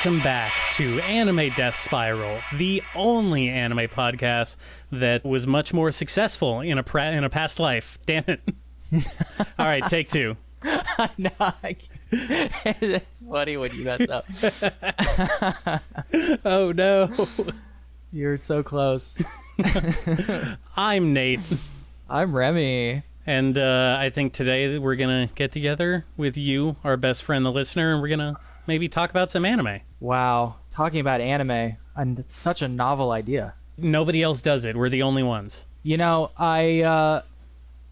welcome back to Anime Death Spiral, the only anime podcast that was much more successful in a past life. Damn it. All right, take two. No, that's funny when you mess up. Oh, no. You're so close. I'm Nate. I'm Remy. And I think today we're going to get together with you, our best friend, the listener, and we're going to maybe talk about some anime. Wow, talking about anime, and it's such a novel idea. Nobody else does it. We're the only ones. You know, I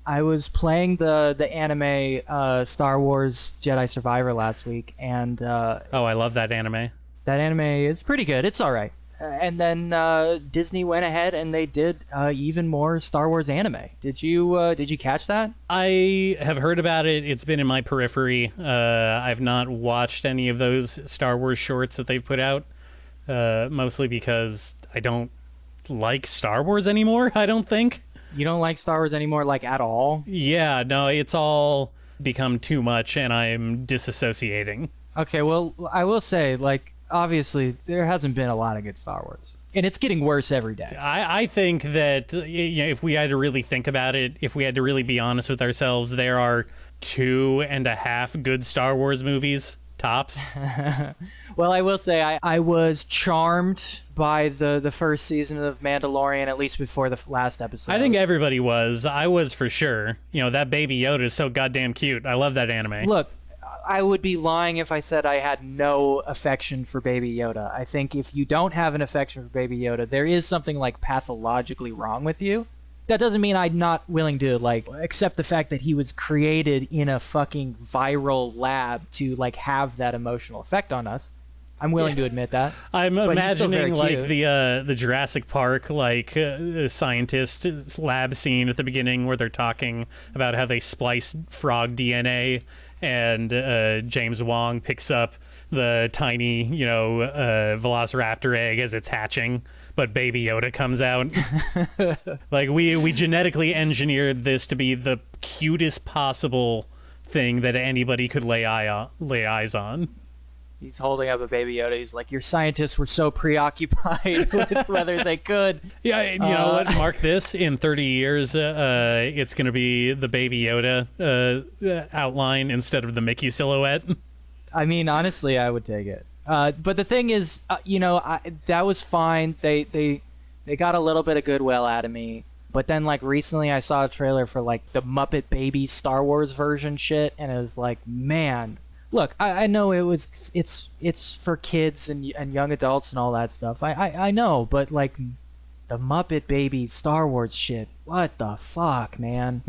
was playing the anime Star Wars Jedi Survivor last week, and Oh, I love that anime. that anime is pretty good. It's all right. And then Disney went ahead and they did even more Star Wars anime. Did you catch that? I have heard about it. It's been in my periphery. I've not watched any of those Star Wars shorts that they've put out, mostly because I don't like Star Wars anymore, I don't think. You don't like Star Wars anymore, like, at all? Yeah, no, it's all become too much, and I'm disassociating. Okay, well, I will say, like, obviously, there hasn't been a lot of good Star Wars. And it's getting worse every day. I think that if we had to really think about it, if we had to really be honest with ourselves, there are 2.5 good Star Wars movies, tops. Well, I will say I was charmed by the first season of Mandalorian, at least before the last episode. I think everybody was. I was for sure. You know, that Baby Yoda is so goddamn cute. I love that anime. Look, I would be lying if I said I had no affection for Baby Yoda. I think if you don't have an affection for Baby Yoda, there is something, like, pathologically wrong with you. That doesn't mean I'm not willing to, like, accept the fact that he was created in a fucking viral lab to, like, have that emotional effect on us. I'm willing to admit that. I'm But he's still very imagining like cute. the Jurassic Park scientist lab scene at the beginning where they're talking about how they spliced frog DNA, and James Wong picks up the tiny, Velociraptor egg as it's hatching, but Baby Yoda comes out. Like we genetically engineered this to be the cutest possible thing that anybody could lay eyes on. He's holding up a Baby Yoda. He's like, your scientists were so preoccupied with whether they could. Yeah, you know what? Mark this. In 30 years, it's going to be the Baby Yoda outline instead of the Mickey silhouette. I mean, honestly, I would take it. But the thing is, that was fine. They got a little bit of goodwill out of me. But then, like, recently I saw a trailer for, like, the Muppet Babies Star Wars version shit, and it was like, man... Look, I know it's for kids and young adults and all that stuff. I know, but, like, the Muppet Babies Star Wars shit, what the fuck, man?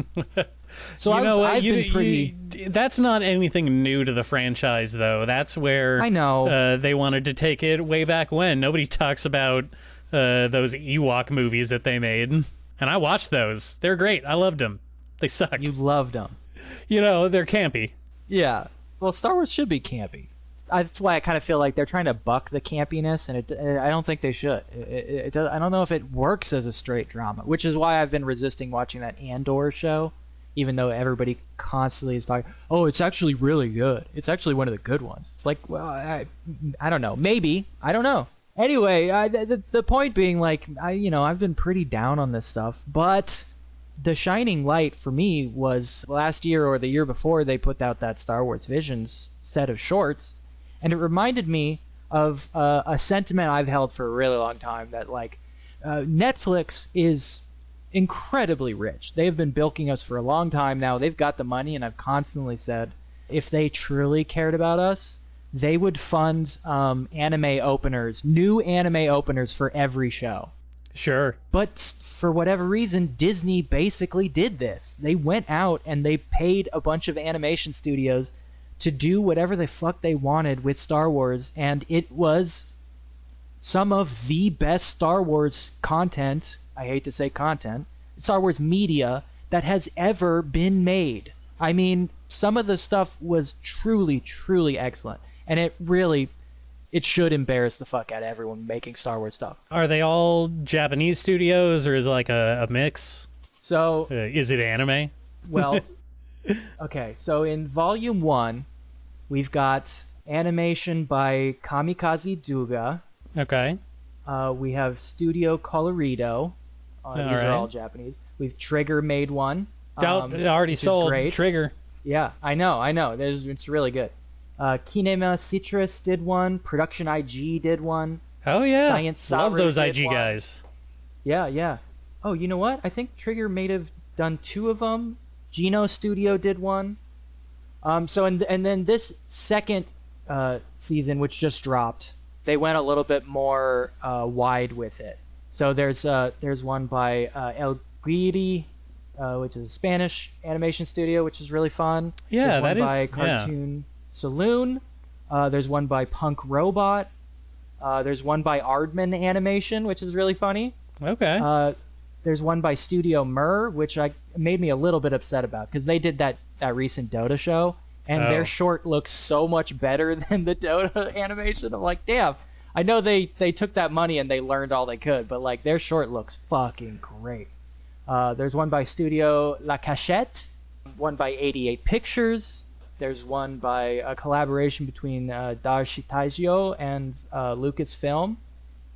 So I've been pretty... that's not anything new to the franchise, though. That's where I know they wanted to take it way back when. Nobody talks about those Ewok movies that they made, and I watched those. They're great. I loved them. They sucked. You loved them. You know, they're campy. Yeah. Well, Star Wars should be campy. That's why I kind of feel like they're trying to buck the campiness, and I don't think they should. I don't know if it works as a straight drama, which is why I've been resisting watching that Andor show, even though everybody constantly is talking, oh, it's actually really good. It's actually one of the good ones. It's like, well, I don't know. Maybe. I don't know. Anyway, the point being, like, I've been pretty down on this stuff, but... The shining light for me was last year or the year before they put out that Star Wars Visions set of shorts, and it reminded me of a sentiment I've held for a really long time, that, like, Netflix is incredibly rich. They've been bilking us for a long time now. They've got the money, and I've constantly said if they truly cared about us, they would fund anime openers, new anime openers for every show. Sure. But for whatever reason, Disney basically did this. They went out and they paid a bunch of animation studios to do whatever the fuck they wanted with Star Wars, and it was some of the best Star Wars content, I hate to say content, Star Wars media that has ever been made. I mean, some of the stuff was truly, truly excellent, and it should embarrass the fuck out of everyone making Star Wars stuff. Are they all Japanese studios, or is it like a mix? So... is it anime? Well, okay, so in Volume 1, we've got Animation by Kamikaze Duga. Okay. We have Studio Colorido. These are all Japanese. We've Trigger made one. Already sold. Great. Trigger. Yeah, I know. It's really good. Kinema Citrus did one. Production IG did one. Oh yeah, Science love those did IG one. guys. Yeah. Oh, you know what? I think Trigger may have done 2 of them. Geno Studio did one. And then this second season, which just dropped, they went a little bit more wide with it. So there's one by El Guiri, which is a Spanish animation studio, which is really fun. Yeah, there's one by is Cartoon Saloon. There's one by Punk Robot. There's one by Aardman Animation, which is really funny. Okay. There's one by Studio Mur, which made me a little bit upset about because they did that recent Dota show, and their short looks so much better than the Dota animation. I'm like, damn. I know they took that money and they learned all they could, but like their short looks fucking great. There's one by Studio La Cachette, one by 88 Pictures. There's one by a collaboration between Dashi Taijio and Lucasfilm,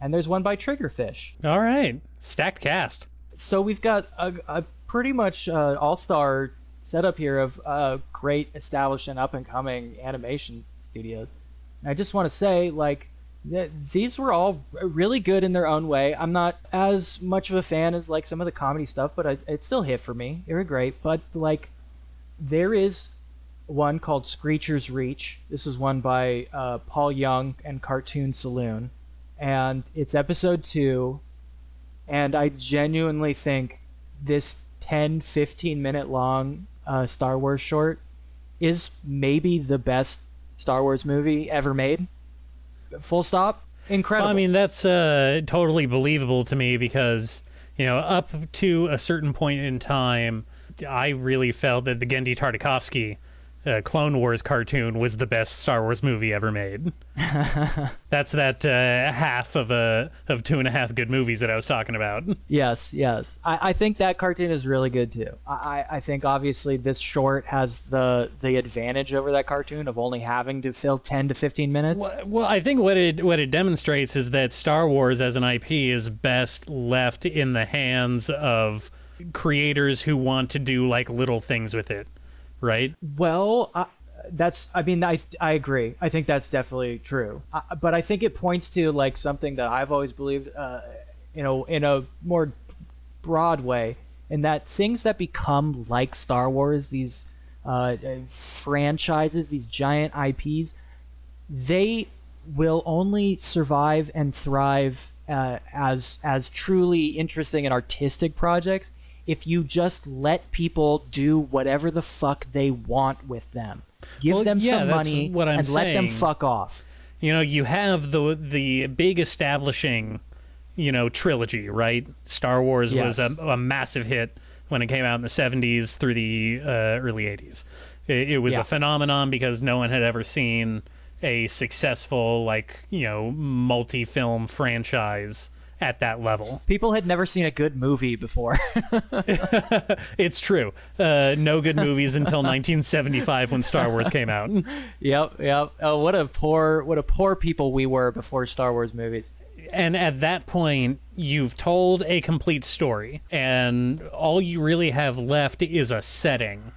and there's one by Triggerfish. All right, stacked cast. So we've got a pretty much all-star setup here of great established and up-and-coming animation studios. And I just want to say, like, these were all really good in their own way. I'm not as much of a fan as like some of the comedy stuff, but it still hit for me. They were great. But like, there is one called Screecher's Reach. This is one by Paul Young and Cartoon Saloon, and it's episode 2. And I genuinely think this 10-15 minute long Star Wars short is maybe the best Star Wars movie ever made. Full stop. Incredible. Well, I mean, that's totally believable to me because, up to a certain point in time, I really felt that the Genndy Tartakovsky Clone Wars cartoon was the best Star Wars movie ever made. That's that half of 2.5 good movies that I was talking about. Yes. I think that cartoon is really good too. I think obviously this short has the advantage over that cartoon of only having to fill 10 to 15 minutes. Well, I think what it demonstrates is that Star Wars as an IP is best left in the hands of creators who want to do like little things with it. Right? Well, I agree. I think that's definitely true. But I think it points to like something that I've always believed, in a more broad way, in that things that become like Star Wars, these franchises, these giant IPs, they will only survive and thrive as truly interesting and artistic projects if you just let people do whatever the fuck they want with them. Give them some money and let them fuck off. You have the big establishing, trilogy, right? Star Wars was a massive hit when it came out in the 70s through the early 80s. It was a phenomenon because no one had ever seen a successful, multi-film franchise at that level. People had never seen a good movie before. It's true. No good movies until 1975 when Star Wars came out. Yep. Oh, what a poor people we were before Star Wars movies. And at that point, you've told a complete story, and all you really have left is a setting.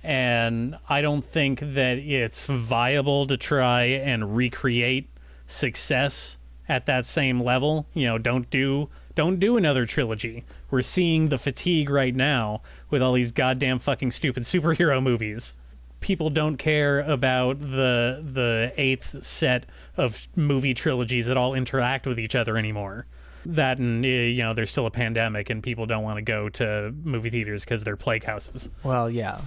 And I don't think that it's viable to try and recreate success at that same level. Don't do another trilogy. We're seeing the fatigue right now with all these goddamn fucking stupid superhero movies. People don't care about the 8th set of movie trilogies that all interact with each other anymore. That and there's still a pandemic and people don't want to go to movie theaters because they're plague houses. Well, yeah.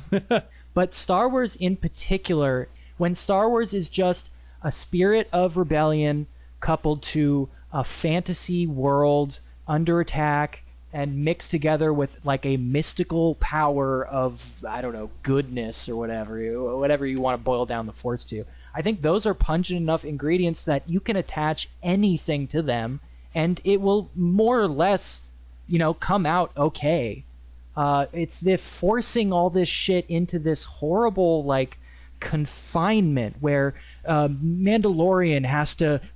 But Star Wars in particular, when Star Wars is just a spirit of rebellion coupled to a fantasy world under attack and mixed together with like a mystical power of, I don't know, goodness or whatever you want to boil down the Force to. I think those are pungent enough ingredients that you can attach anything to them and it will more or less, come out okay. It's the forcing all this shit into this horrible, like, confinement where Mandalorian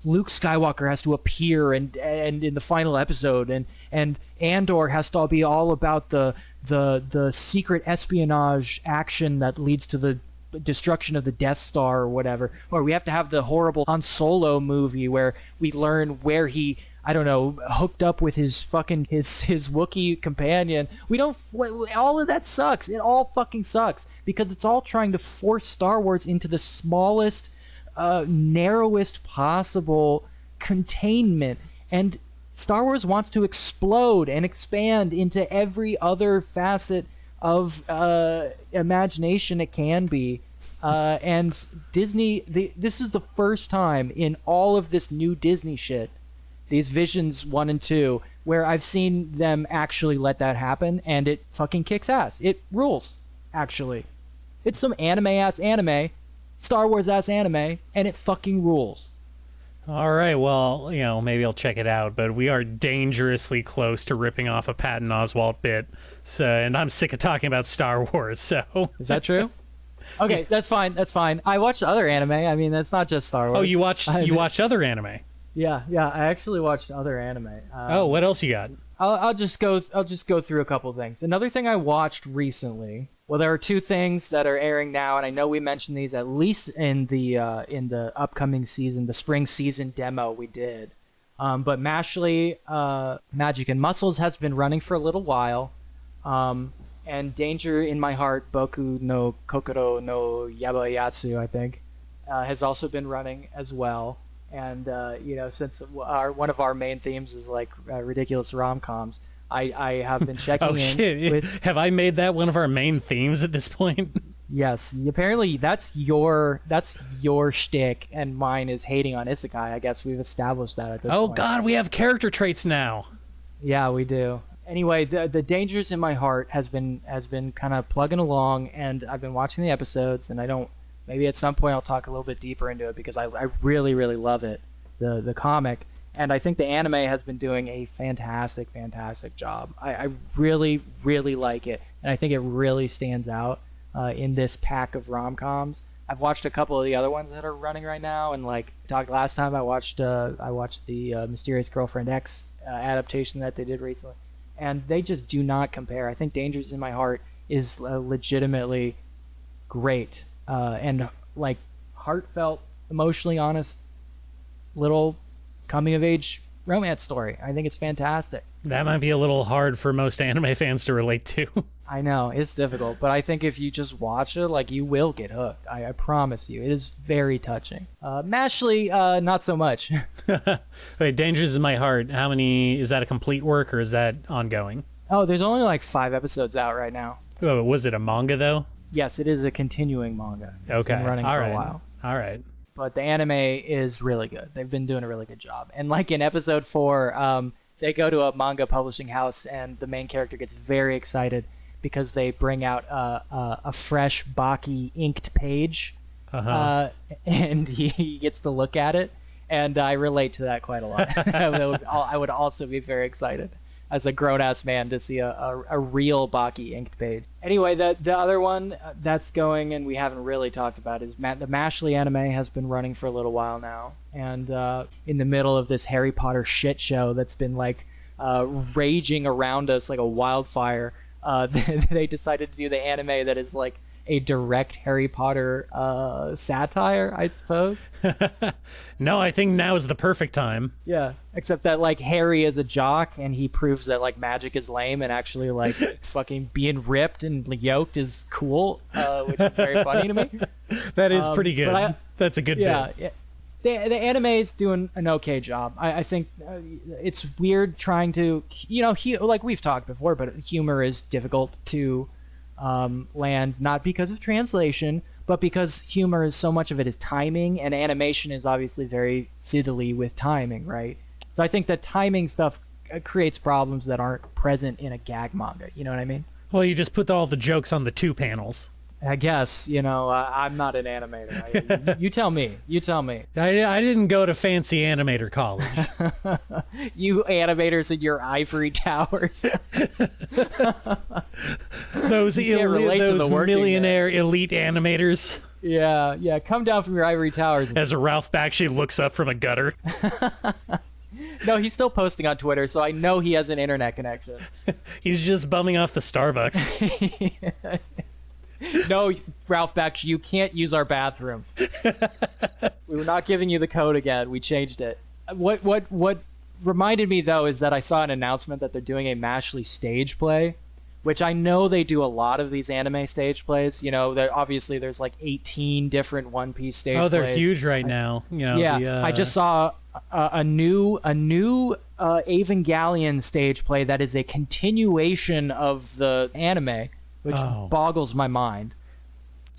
Luke Skywalker has to appear and in the final episode, and Andor has to be all about the secret espionage action that leads to the destruction of the Death Star or whatever, or we have to have the horrible Han Solo movie where we learn where he, I don't know, hooked up with his Wookiee companion. All of that sucks. It all fucking sucks because it's all trying to force Star Wars into the smallest, narrowest possible containment. And Star Wars wants to explode and expand into every other facet of imagination it can be. And Disney, this is the first time in all of this new Disney shit, these Visions 1 and 2, where I've seen them actually let that happen, and it fucking kicks ass. It rules, actually. It's some anime-ass anime, Star Wars-ass anime, and it fucking rules. All right, well, maybe I'll check it out, but we are dangerously close to ripping off a Patton Oswalt bit, and I'm sick of talking about Star Wars, so... Is that true? Okay, that's fine. I watched other anime. I mean, that's not just Star Wars. Oh, you watched other anime? Yeah, I actually watched other anime. What else you got? I'll just go through a couple things. Another thing I watched recently. Well, there are two things that are airing now, and I know we mentioned these at least in the upcoming season, the spring season demo we did. But Mashley, Magic and Muscles has been running for a little while, and Danger in My Heart, Boku no Kokoro no Yabayatsu, I think, has also been running as well. And since one of our main themes is like ridiculous rom-coms, I have been checking in. Shit. Have I made that one of our main themes at this point? Yes. Apparently, that's your shtick, and mine is hating on isekai. I guess we've established that at this point. Oh God, we have character traits now. Yeah, we do. Anyway, the Dangers in My Heart has been kind of plugging along, and I've been watching the episodes, and maybe at some point I'll talk a little bit deeper into it because I really, really love it, the comic. And I think the anime has been doing a fantastic job. I really, really like it. And I think it really stands out in this pack of rom-coms. I've watched a couple of the other ones that are running right now. And like I talked last time, I watched the Mysterious Girlfriend X adaptation that they did recently. And they just do not compare. I think Dangers in My Heart is legitimately great. And like heartfelt, emotionally honest, little coming-of-age romance story. I think it's fantastic. That might be a little hard for most anime fans to relate to. I know, it's difficult, but I think if you just watch it, like, you will get hooked. I promise you. It is very touching. Mashley, not so much. Wait, Dangers in My Heart, is that a complete work, or is that ongoing? Oh, there's only like 5 episodes out right now. Oh, was it a manga, though? Yes, it is a continuing manga. It's been running for a while. All right. But the anime is really good. They've been doing a really good job. And like in episode 4, they go to a manga publishing house, and the main character gets very excited because they bring out a fresh Baki inked page, and he gets to look at it. And I relate to that quite a lot. I would also be very excited as a grown-ass man to see a real Baki inked page. Anyway, the other one that's going, and we haven't really talked about, is the Mashley anime has been running for a little while now. And in the middle of this Harry Potter shit show that's been like raging around us like a wildfire, they decided to do the anime that is like a direct Harry Potter satire, I suppose. No, I think now is the perfect time. Yeah, except that like Harry is a jock, and he proves that like magic is lame, and actually like fucking being ripped and like, yoked is cool, which is very funny to me. That is pretty good. That's a good bit. Yeah. The anime is doing an okay job. I think it's weird trying to, like we've talked before, but humor is difficult to land, not because of translation, but because humor is so much of it is timing, and animation is obviously very fiddly with timing, right? So I think that timing stuff creates problems that aren't present in a gag manga. You know what I mean? Well, you just put all the jokes on the 2 panels. I guess, I'm not an animator. You tell me. I didn't go to fancy animator college. You animators in your ivory towers. those millionaire elite animators. Yeah, come down from your ivory towers. As Ralph Bakshi looks up from a gutter. No, he's still posting on Twitter, so I know he has an internet connection. He's just bumming off the Starbucks. No, Ralph Bakshi, you can't use our bathroom. We were not giving you the code again. We changed it. What reminded me, though, is that I saw an announcement that they're doing a Mashley stage play, which I know they do a lot of these anime stage plays. You know, obviously there's like 18 different One Piece stage plays. Oh, they're huge right now. You know, yeah, I just saw a new Evangelion stage play that is a continuation of the anime, which boggles my mind.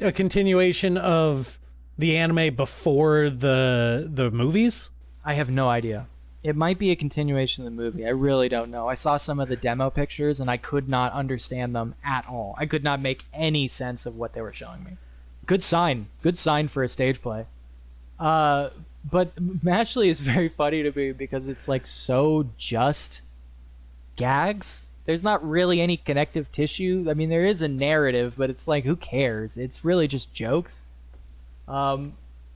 A continuation of the anime before the movies? I have no idea. It might be a continuation of the movie. I really don't know. I saw some of the demo pictures and I could not understand them at all. I could not make any sense of what they were showing me. Good sign. Good sign for a stage play. But Mashley is very funny to me because it's like so just gags. There's not really any connective tissue. I mean, there is a narrative, but it's like, who cares? It's really just jokes.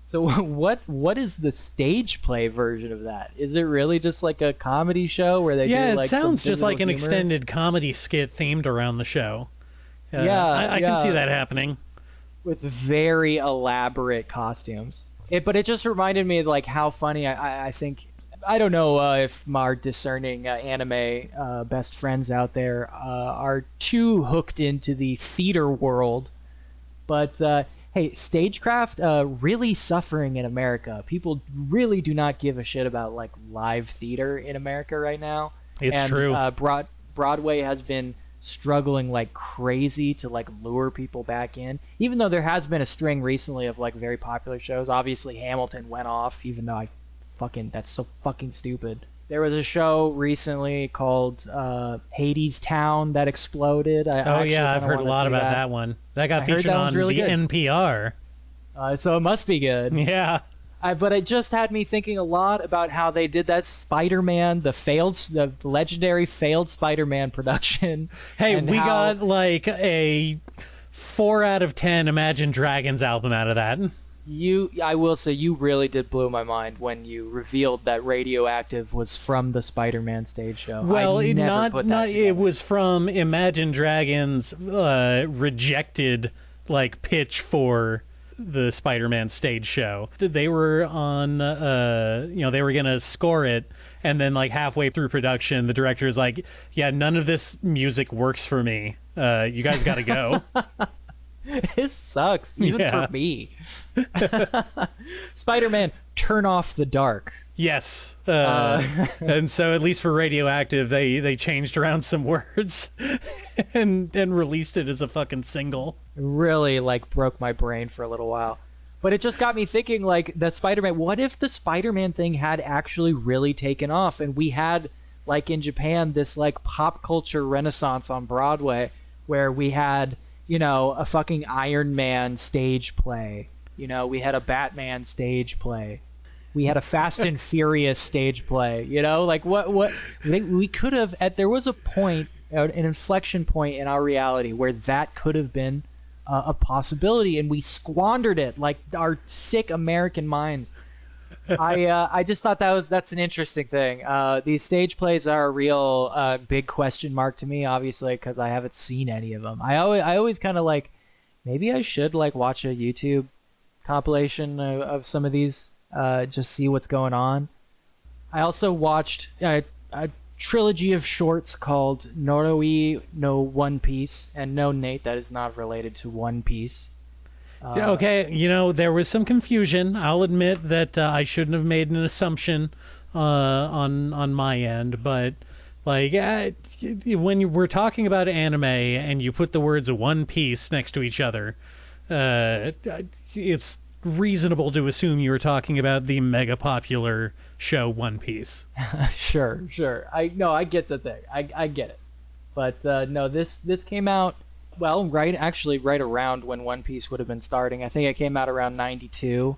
So what is the stage play version of that? Is it really just like a comedy show where they do like it sounds some just like an humor? extended comedy skit themed around the show. I can see that happening. With very elaborate costumes. But it just reminded me like how funny I think. I don't know if our discerning anime best friends out there are too hooked into the theater world, but hey, stagecraft really suffering in America. People really do not give a shit about like live theater in America right now. It's true. Broadway has been struggling like crazy to like lure people back in, even though there has been a string recently of like very popular shows. Obviously Hamilton went off, even though that's so fucking stupid. There was a show recently called Hades Town that exploded. I've heard a lot about that one. That got featured on really the NPR. So it must be good. Yeah. But it just had me thinking a lot about how they did that Spider-Man, the legendary failed Spider-Man production. Hey, we got like a 4 out of 10 Imagine Dragons album out of that. I will say, you really did blow my mind when you revealed that Radioactive was from the Spider-Man stage show. Well, it was from Imagine Dragons' rejected like pitch for the Spider-Man stage show. They were on, they were gonna score it, and then like halfway through production, the director's like, "Yeah, none of this music works for me. You guys got to go." It sucks, even for me. Spider-Man, turn off the dark. Yes. And so at least for Radioactive, they changed around some words and released it as a fucking single. It really like broke my brain for a little while. But it just got me thinking, like, that Spider-Man, what if the Spider-Man thing had actually really taken off and we had, like in Japan, this like pop culture renaissance on Broadway where we had, a fucking Iron Man stage play. We had a Batman stage play. We had a Fast and Furious stage play. Like what we could have. There was a point, an inflection point in our reality where that could have been a possibility, and we squandered it like our sick American minds. I just thought that's an interesting thing. These stage plays are a real big question mark to me, obviously, because I haven't seen any of them. I always kind of like, maybe I should like watch a YouTube compilation of some of these, just see what's going on. I also watched a trilogy of shorts called Noroi no One Piece, and no, Nate, that is not related to One Piece. Okay, there was some confusion. I'll admit that I shouldn't have made an assumption on my end, but like when you were talking about anime and you put the words One Piece next to each other, it's reasonable to assume you were talking about the mega popular show One Piece. Sure. I get the thing. I get it. But no, this came out, well, right around when One Piece would have been starting. I think it came out around 92.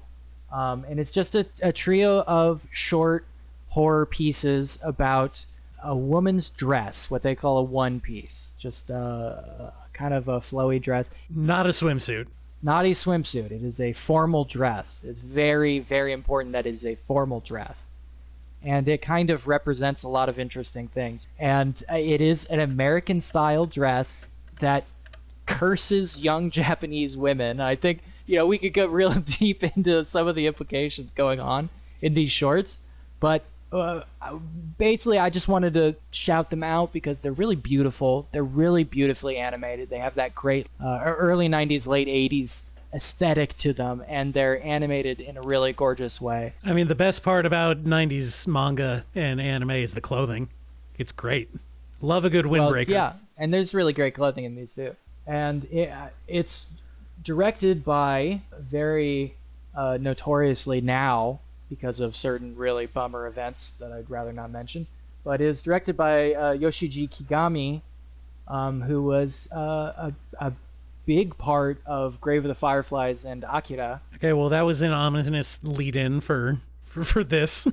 And it's just a trio of short horror pieces about a woman's dress, what they call a one piece. Just kind of a flowy dress. Not a swimsuit. not a swimsuit. It is a formal dress. It's very, very important that it is a formal dress. And it kind of represents a lot of interesting things. And it is an American-style dress that curses young Japanese women. I think, we could go real deep into some of the implications going on in these shorts. But basically, I just wanted to shout them out because they're really beautiful. They're really beautifully animated. They have that great early 90s, late 80s aesthetic to them, and they're animated in a really gorgeous way. I mean, the best part about 90s manga and anime is the clothing. It's great. Love a good windbreaker. Yeah, and there's really great clothing in these too. And it's directed by very notoriously now, because of certain really bummer events that I'd rather not mention, but is directed by Yoshiji Kigami, who was a big part of Grave of the Fireflies and Akira. Okay, well, that was an ominous lead-in for this.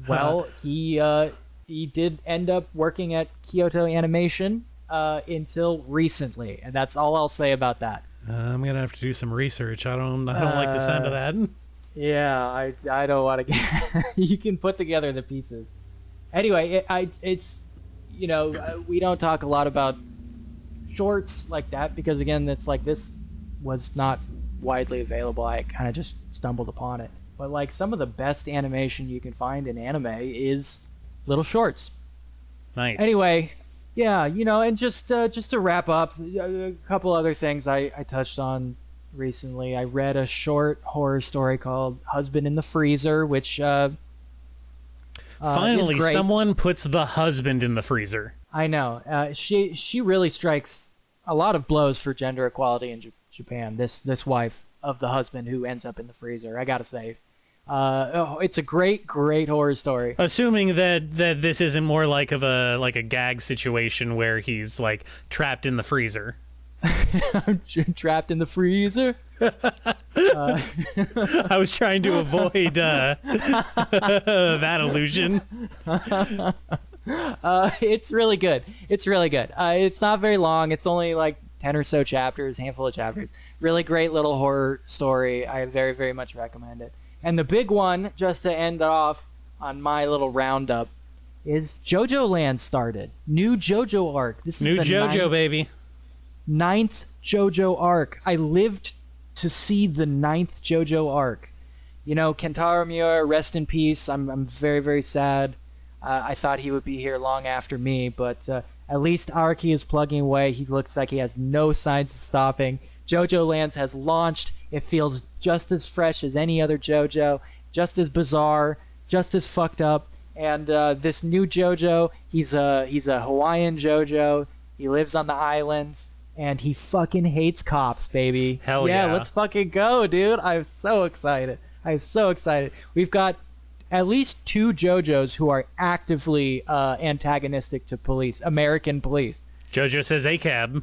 Well, he did end up working at Kyoto Animation until recently, and that's all I'll say about that. I'm gonna have to do some research. I don't like the sound of that. Yeah, I don't want to get. You can put together the pieces. Anyway, it's we don't talk a lot about shorts like that because again, it's like this was not widely available. I kind of just stumbled upon it. But like some of the best animation you can find in anime is little shorts. Nice. Anyway, yeah, and just to wrap up, a couple other things I touched on recently. I read a short horror story called Husband in the Freezer, which finally is great. Someone puts the husband in the freezer. I know. She really strikes a lot of blows for gender equality in Japan. This wife of the husband who ends up in the freezer. I gotta say, it's a great horror story. Assuming that this isn't more like a gag situation where he's like trapped in the freezer. I'm trapped in the freezer. I was trying to avoid that illusion. It's really good. It's really good. It's not very long. It's only like 10 or so chapters, handful of chapters. Really great little horror story. I very, very much recommend it. And the big one, just to end off on my little roundup, is JoJo Land started. New JoJo arc. This is New the JoJo, baby. 9th JoJo arc. I lived to see the 9th JoJo arc. Kentaro Miura, rest in peace. I'm very, very sad. I thought he would be here long after me, but at least Araki is plugging away. He looks like he has no signs of stopping. JoJo Lands has launched. It feels just as fresh as any other JoJo, just as bizarre, just as fucked up. And this new JoJo, he's a Hawaiian JoJo. He lives on the islands, and he fucking hates cops, baby. Hell yeah. Yeah, let's fucking go, dude. I'm so excited. We've got at least 2 JoJos who are actively antagonistic to police, American police. JoJo says ACAB.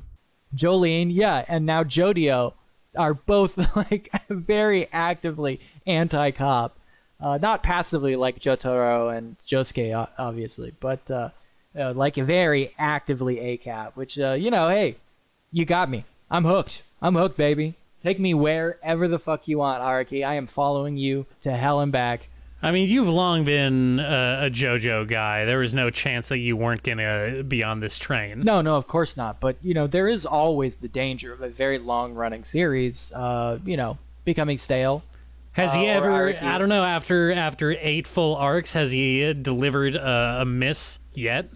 Jolene, yeah, and now Jodio are both like very actively anti-cop. Not passively like Jotaro and Josuke, obviously, but like very actively ACAB, which, hey, you got me. I'm hooked. Baby. Take me wherever the fuck you want, Araki. I am following you to hell and back. I mean, you've long been a JoJo guy. There was no chance that you weren't going to be on this train. No, of course not. But, there is always the danger of a very long-running series, becoming stale. Has he ever, I don't know, after 8 full arcs, has he delivered a miss yet?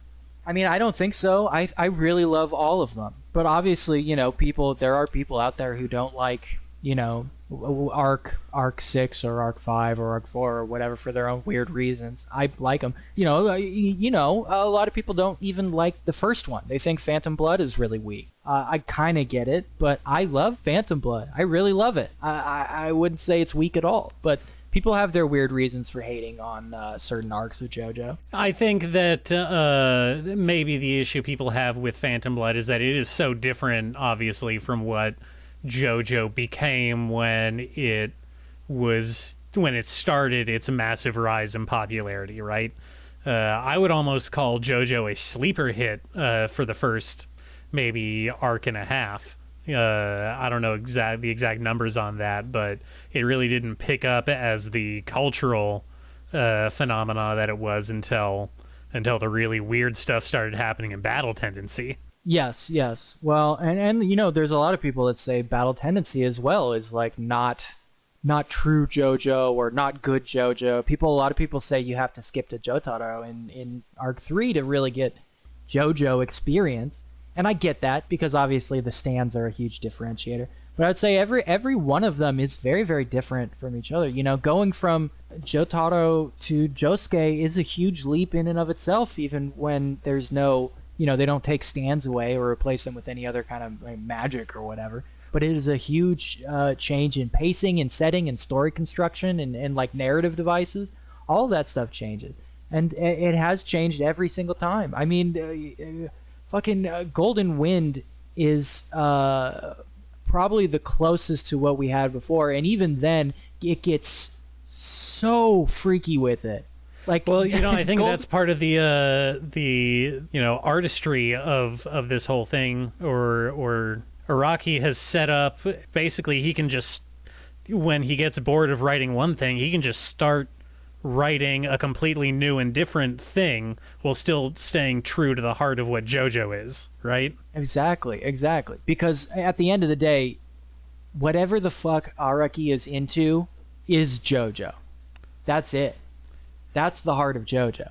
I mean, I don't think so. I really love all of them. But obviously, there are people out there who don't like, arc 6 or arc 5 or arc 4 or whatever for their own weird reasons. I like them. A lot of people don't even like the first one. They think Phantom Blood is really weak. I kind of get it, but I love Phantom Blood. I really love it. I wouldn't say it's weak at all, but people have their weird reasons for hating on certain arcs of JoJo. I think that maybe the issue people have with Phantom Blood is that it is so different, obviously, from what JoJo became when it started its massive rise in popularity, right? I would almost call JoJo a sleeper hit for the first maybe arc and a half. I don't know the exact numbers on that, but it really didn't pick up as the cultural phenomena that it was until the really weird stuff started happening in Battle Tendency. Yes. Well, and you know, there's a lot of people that say Battle Tendency as well is like not true JoJo or not good JoJo. A lot of people say you have to skip to Jotaro in Arc 3 to really get JoJo experience. And I get that because obviously the stands are a huge differentiator. But I'd say every one of them is very, very different from each other. You know, going from Jotaro to Josuke is a huge leap in and of itself, even when there's no, you know, they don't take stands away or replace them with any other kind of like, magic or whatever. But it is a huge change in pacing and setting and story construction and like narrative devices. All of that stuff changes. And it has changed every single time. I mean, fucking Golden Wind is probably the closest to what we had before. And even then, it gets so freaky with it. Like, well, you know, I think that's part of the you know, artistry of this whole thing. Or Araki has set up, basically he can just, when he gets bored of writing one thing, he can just start writing a completely new and different thing while still staying true to the heart of what JoJo is, right? Exactly. Because at the end of the day, whatever the fuck Araki is into is JoJo. That's it. That's the heart of JoJo.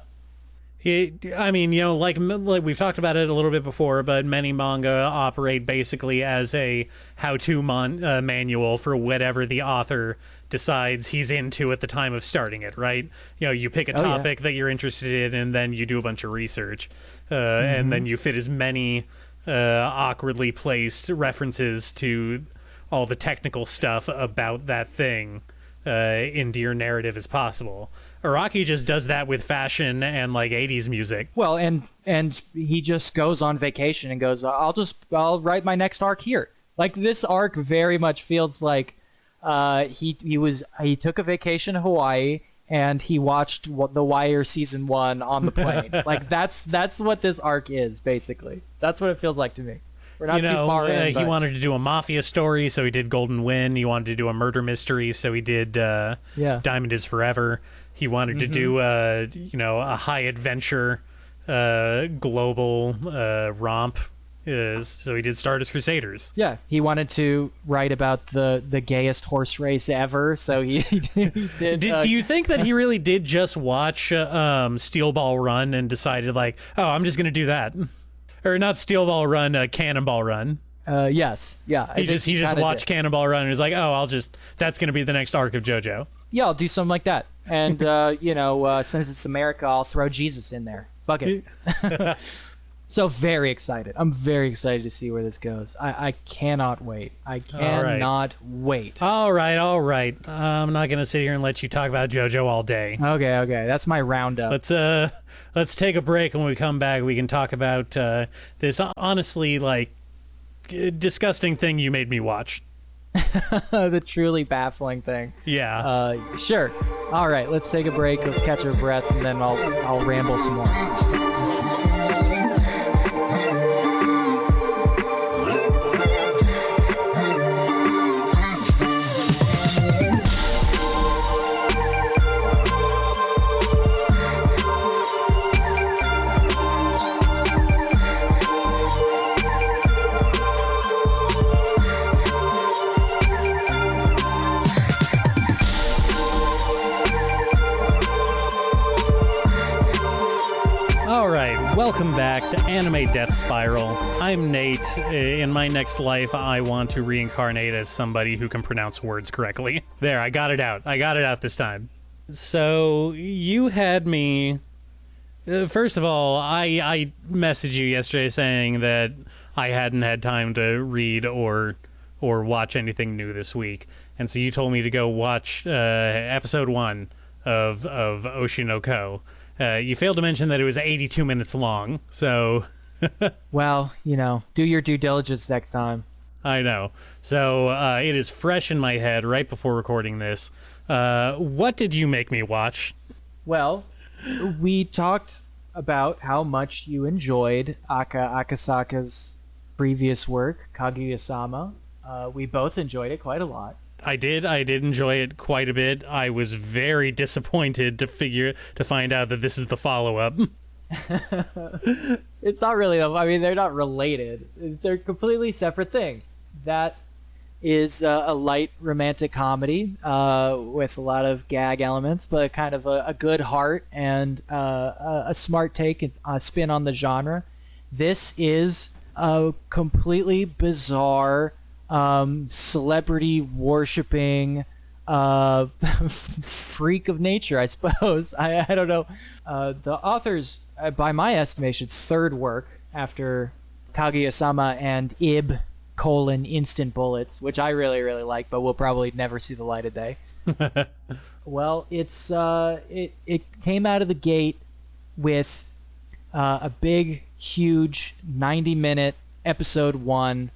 I mean, you know, like we've talked about it a little bit before, but many manga operate basically as a how-to manual for whatever the author decides he's into at the time of starting it, right? You know, you pick a topic that you're interested in, and then you do a bunch of research, and then you fit as many awkwardly placed references to all the technical stuff about that thing into your narrative as possible. Araki just does that with fashion and like 80s music. Well, and he just goes on vacation and goes, I'll write my next arc here. Like this arc very much feels like he took a vacation in Hawaii and he watched The Wire season 1 on the plane. Like that's what this arc is basically. That's what it feels like to me. We're not too far in. He wanted to do a mafia story, so he did Golden Wind. He wanted to do a murder mystery, so he did Diamond is Forever. He wanted to do a high adventure global romp, so he did Stardust Crusaders. Yeah, he wanted to write about the gayest horse race ever, so he did. Do you think that he really did just watch Steel Ball Run and decided like, oh, I'm just going to do that? Or not Steel Ball Run, Cannonball Run. Yes, yeah. He just watched Cannonball Run and was like, oh, that's going to be the next arc of JoJo. Yeah, I'll do something like that. And, since it's America, I'll throw Jesus in there. Fuck it. So very excited. I'm very excited to see where this goes. I cannot wait. I cannot wait. All right. I'm not going to sit here and let you talk about JoJo all day. Okay. That's my roundup. Let's take a break, and when we come back, we can talk about this honestly, like, disgusting thing you made me watch. The truly baffling thing. Yeah. Sure. All right, let's take a break. Let's catch our breath, and then I'll ramble some more. Welcome back to Anime Death Spiral. I'm Nate. In my next life, I want to reincarnate as somebody who can pronounce words correctly. There, I got it out. This time. So, you had me... first of all, I messaged you yesterday saying that I hadn't had time to read or watch anything new this week. And so you told me to go watch episode 1 of Oshinoko. You failed to mention that it was 82 minutes long, so... Well, do your due diligence next time. I know. So, it is fresh in my head right before recording this. What did you make me watch? Well, we talked about how much you enjoyed Akasaka's previous work, Kaguya-sama. We both enjoyed it quite a lot. I did enjoy it quite a bit. I was very disappointed to find out that this is the follow-up. It's not really, I mean, they're not related. They're completely separate things. That is a light romantic comedy with a lot of gag elements, but kind of a good heart and a smart take, a spin on the genre. This is a completely bizarre, celebrity worshipping freak of nature, I suppose. I don't know. The author's, by my estimation, third work after Kaguya-sama and Instant Bullets, which I really, really like, but will probably never see the light of day. Well, it came out of the gate with a big, huge 90-minute episode 1.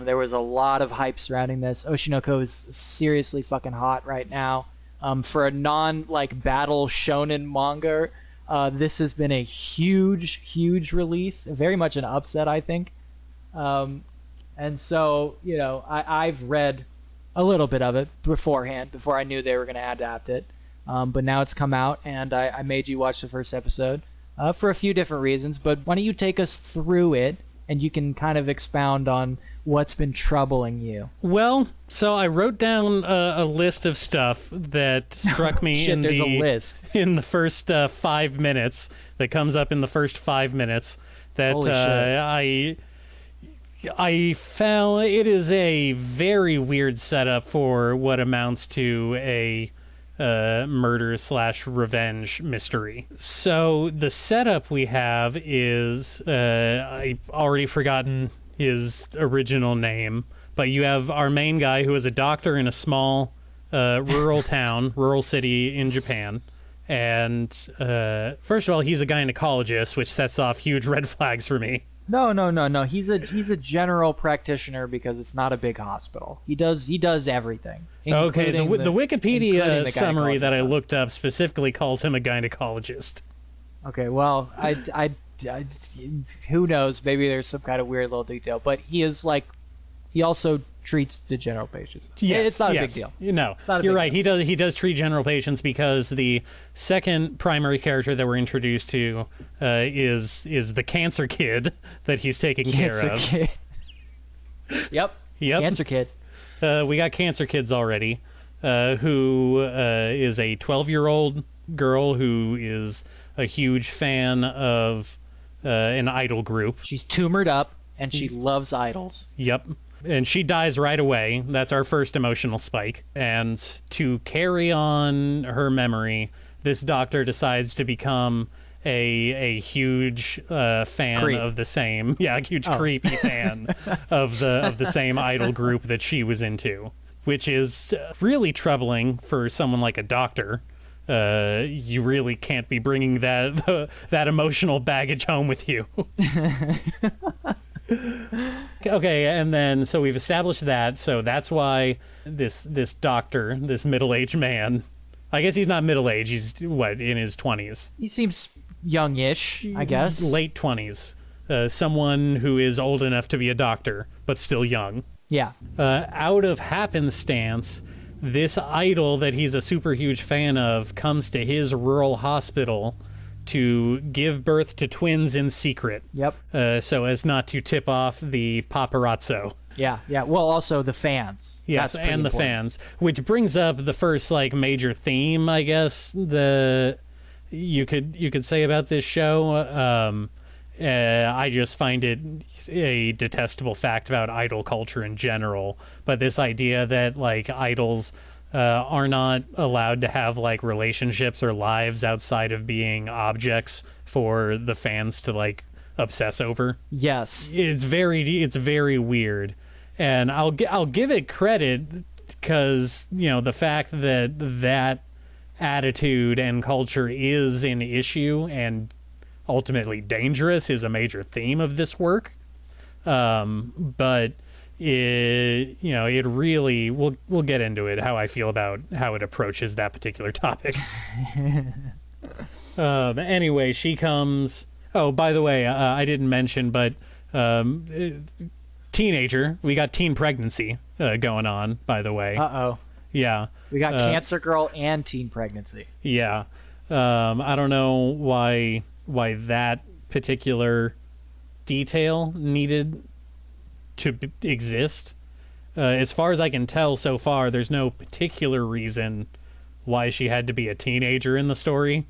There was a lot of hype surrounding this. Oshinoko is seriously fucking hot right now. For a battle shonen manga, this has been a huge release. Very much an upset, I think. And so, I've read a little bit of it beforehand, before I knew they were going to adapt it. But now it's come out, and I made you watch the first episode for a few different reasons. But why don't you take us through it, and you can kind of expound on what's been troubling you. Well, so I wrote down a list of stuff that struck me a list. in the first 5 minutes, that comes up in the first 5 minutes, that I found it is a very weird setup for what amounts to a murder/revenge mystery. So the setup we have is, I've already forgotten his original name, but you have our main guy who is a doctor in a small rural city in Japan. And first of all, he's a gynecologist, which sets off huge red flags for me. No. He's a general practitioner because it's not a big hospital. He does everything. Okay, the Wikipedia summary that I looked up specifically calls him a gynecologist. Okay, well, I who knows? Maybe there's some kind of weird little detail, but he also treats the general patients. Yes, it's not a big deal. No, you're right. Deal. He does treat general patients, because the second primary character that we're introduced to is the cancer kid that he's taking care of. Kid. Yep. Cancer kid. We got cancer kids already, who is a 12-year-old girl who is a huge fan of an idol group. She's tumored up, and she loves idols. Yep. And she dies right away. That's our first emotional spike. And to carry on her memory, this doctor decides to become a huge fan creep. of the same, creepy fan of the same idol group that she was into, which is really troubling for someone like a doctor. You really can't be bringing that emotional baggage home with you. Okay, and then so we've established that, so that's why this doctor, this middle-aged man, I guess he's not middle-aged, he's in his 20s. He seems youngish, I guess. Late 20s. Someone who is old enough to be a doctor, but still young. Yeah. Out of happenstance, this idol that he's a super huge fan of comes to his rural hospital to give birth to twins in secret. Yep. So as not to tip off the paparazzo. Yeah. Well, also the fans. Yes, and the fans, which brings up the first major theme, I guess, you could say about this show. I just find it a detestable fact about idol culture in general, but this idea that idols are not allowed to have relationships or lives outside of being objects for the fans to obsess over. Yes, it's very weird, and I'll give it credit, because the fact that attitude and culture is an issue and ultimately dangerous is a major theme of this work. But it really, we'll get into it, how I feel about how it approaches that particular topic. Anyway, she comes. Oh, by the way, I didn't mention, but Teenager. We got teen pregnancy going on, by the way. Uh-oh. Yeah. We got Cancer Girl and teen pregnancy. Yeah. I don't know why that particular detail needed to exist. As far as I can tell so far, there's no particular reason why she had to be a teenager in the story.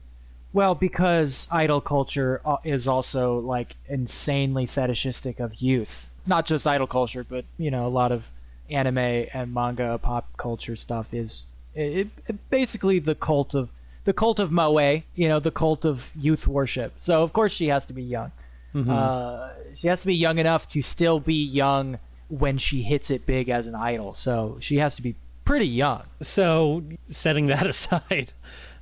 Well, because idol culture is also like insanely fetishistic of youth. Not just idol culture, but a lot of anime and manga pop culture stuff is basically the cult of moe, the cult of youth worship. So of course she has to be young. Mm-hmm. She has to be young enough to still be young when she hits it big as an idol. So she has to be pretty young. So setting that aside,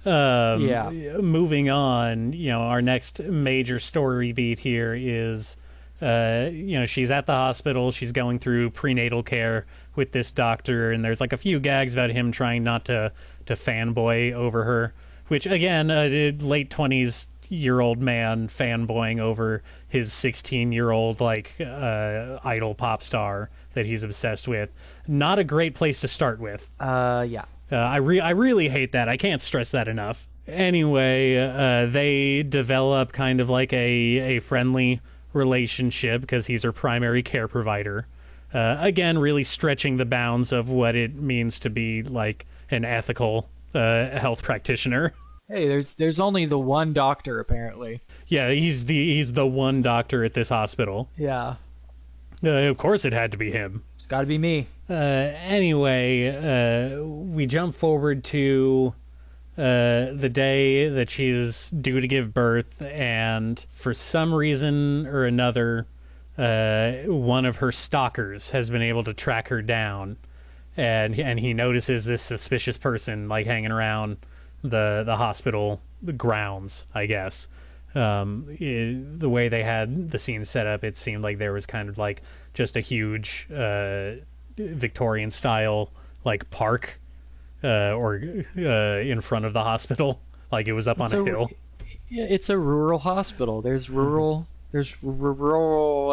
moving on, our next major story beat here is, she's at the hospital. She's going through prenatal care with this doctor, and there's like a few gags about him trying not to fanboy over her, which again, late 20s-year-old man fanboying over his 16-year-old idol pop star that he's obsessed with. Not a great place to start with. Yeah. I really hate that. I can't stress that enough. Anyway, they develop kind of like a friendly relationship because he's her primary care provider. Again, really stretching the bounds of what it means to be like an ethical health practitioner. Hey, there's only the one doctor apparently. Yeah, he's the one doctor at this hospital. Yeah. Of course it had to be him. It's got to be me. Anyway, we jump forward to the day that she's due to give birth, and for some reason or another, one of her stalkers has been able to track her down, and he notices this suspicious person hanging around the hospital grounds, I guess. The way they had the scene set up, it seemed like there was kind of like just a huge Victorian style park or in front of the hospital, like it was up on a hill. It's a rural hospital. There's rural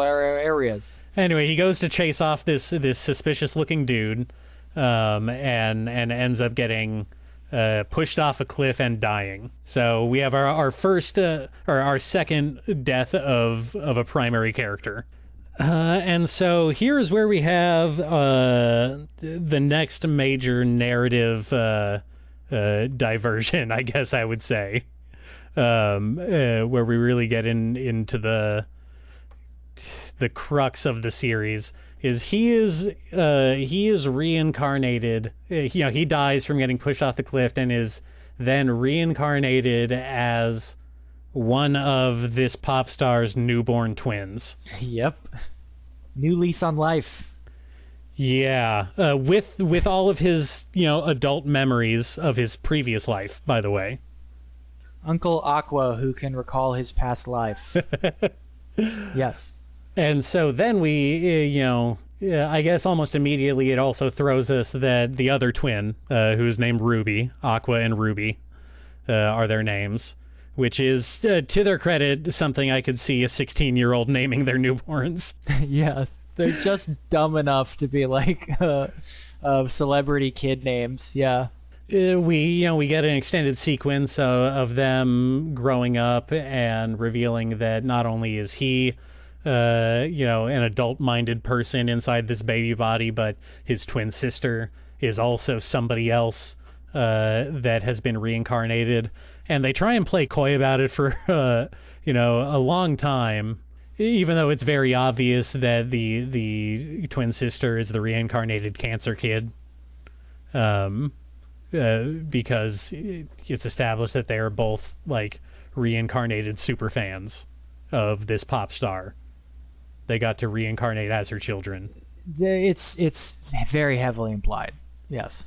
areas. Anyway, he goes to chase off this suspicious looking dude, and ends up getting pushed off a cliff and dying. So we have our first or our second death of a primary character. And so here's where we have the next major narrative diversion, I guess I would say, where we really get into the crux of the series. He is reincarnated. He dies from getting pushed off the cliff and is then reincarnated as one of this pop star's newborn twins. Yep. New lease on life. Yeah. With all of his, adult memories of his previous life, by the way. Uncle Aqua, who can recall his past life. Yes. And so then we, I guess almost immediately it also throws us that the other twin, who's named Ruby, Aqua and Ruby, are their names, which is, to their credit, something I could see a 16-year-old naming their newborns. Yeah, they're just dumb enough to be celebrity kid names. Yeah. We get an extended sequence of them growing up and revealing that not only is he an adult-minded person inside this baby body, but his twin sister is also somebody else that has been reincarnated. And they try and play coy about it for, a long time, even though it's very obvious that the twin sister is the reincarnated cancer kid. Because it's established that they are both, reincarnated super fans of this pop star. They got to reincarnate as her children. It's very heavily implied. Yes.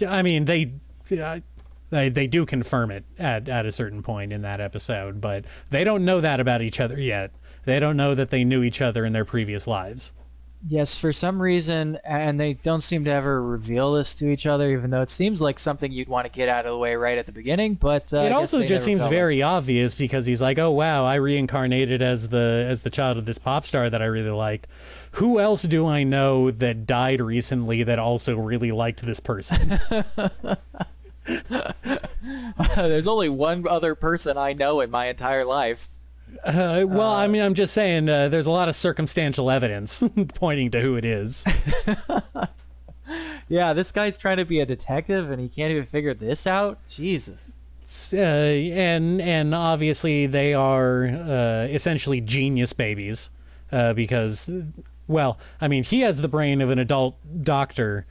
I mean, they do confirm it at a certain point in that episode, but they don't know that about each other yet. They don't know that they knew each other in their previous lives. Yes, for some reason, and they don't seem to ever reveal this to each other, even though it seems like something you'd want to get out of the way right at the beginning. But It also just seems very obvious because he's like, "Oh wow, I reincarnated as the child of this pop star that I really liked. Who else do I know that died recently that also really liked this person?" There's only one other person I know in my entire life. Well, I mean, I'm just saying there's a lot of circumstantial evidence pointing to who it is. Yeah, this guy's trying to be a detective and he can't even figure this out. Jesus. And obviously they are essentially genius babies because, well, I mean, he has the brain of an adult doctor.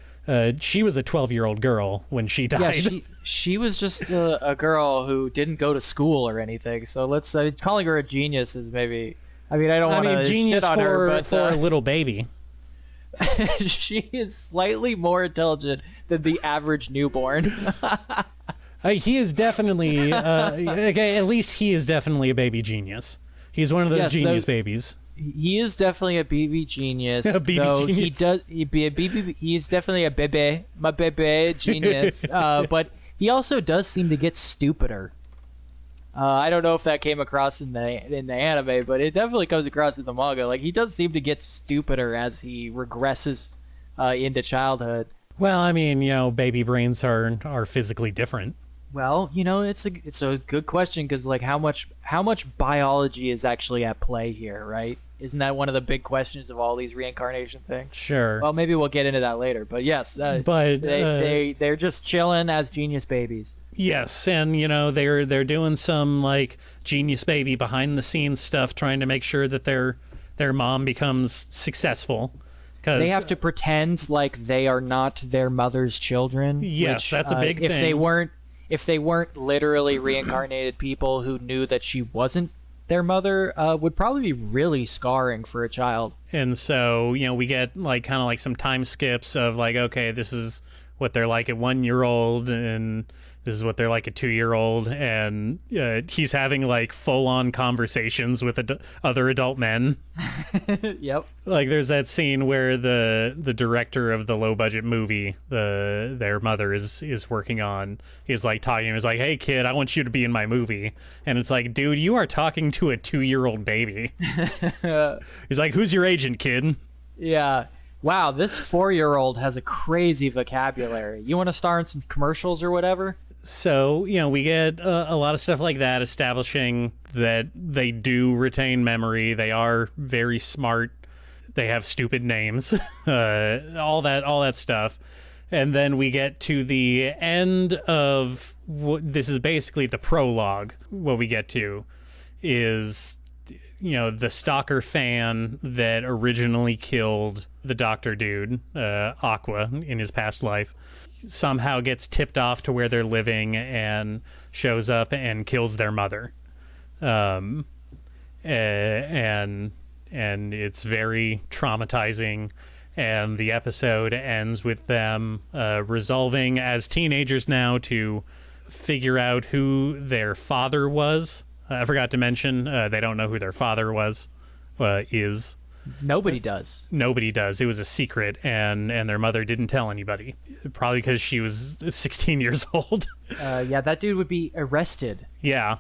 She was a 12-year-old girl when she died. Yeah, she was just a girl who didn't go to school or anything. So let's calling her a genius is maybe. I mean, I don't want to shit on her, but for a little baby. She is slightly more intelligent than the average newborn. He is definitely, okay, at least he is definitely a baby genius. He's one of those genius babies. He is definitely a BB genius. A BB genius. He's definitely a bebe, my bebe genius. But he also does seem to get stupider. I don't know if that came across in the anime, but it definitely comes across in the manga. Like, he does seem to get stupider as he regresses into childhood. Well, I mean, you know, baby brains are physically different. Well, you know, it's a good question because, like, how much biology is actually at play here, right? Isn't that one of the big questions of all these reincarnation things? Sure. Well, maybe we'll get into that later, but yes, they're just chilling as genius babies. Yes, and you know they're doing some like genius baby behind the scenes stuff, trying to make sure that their mom becomes successful. They have to pretend like they are not their mother's children. Yes, that's a big thing. If they weren't literally reincarnated people who knew that she wasn't their mother, would probably be really scarring for a child. And so, you know, we get like kind of like some time skips of like, okay, this is what they're like at 1 year old, and this is what they're like at 2 year old, and he's having like full on conversations with other adult men. Yep. Like there's that scene where the director of the low budget movie their mother is working on is like talking. He's like, "Hey kid, I want you to be in my movie," and it's like, dude, you are talking to a 2-year-old baby. He's like, "Who's your agent, kid?" Yeah. Wow, this 4-year-old has a crazy vocabulary. You want to star in some commercials or whatever? So, you know, we get a lot of stuff like that establishing that they do retain memory. They are very smart. They have stupid names, all that stuff. And then we get to the end of this is basically the prologue. What we get to is, you know, the stalker fan that originally killed the doctor dude, Aqua, in his past life, somehow gets tipped off to where they're living and shows up and kills their mother. And it's very traumatizing. And the episode ends with them resolving as teenagers now to figure out who their father was. I forgot to mention, they don't know who their father is. Nobody does. Nobody does. It was a secret, and their mother didn't tell anybody. Probably because she was 16 years old. Yeah, that dude would be arrested. Yeah.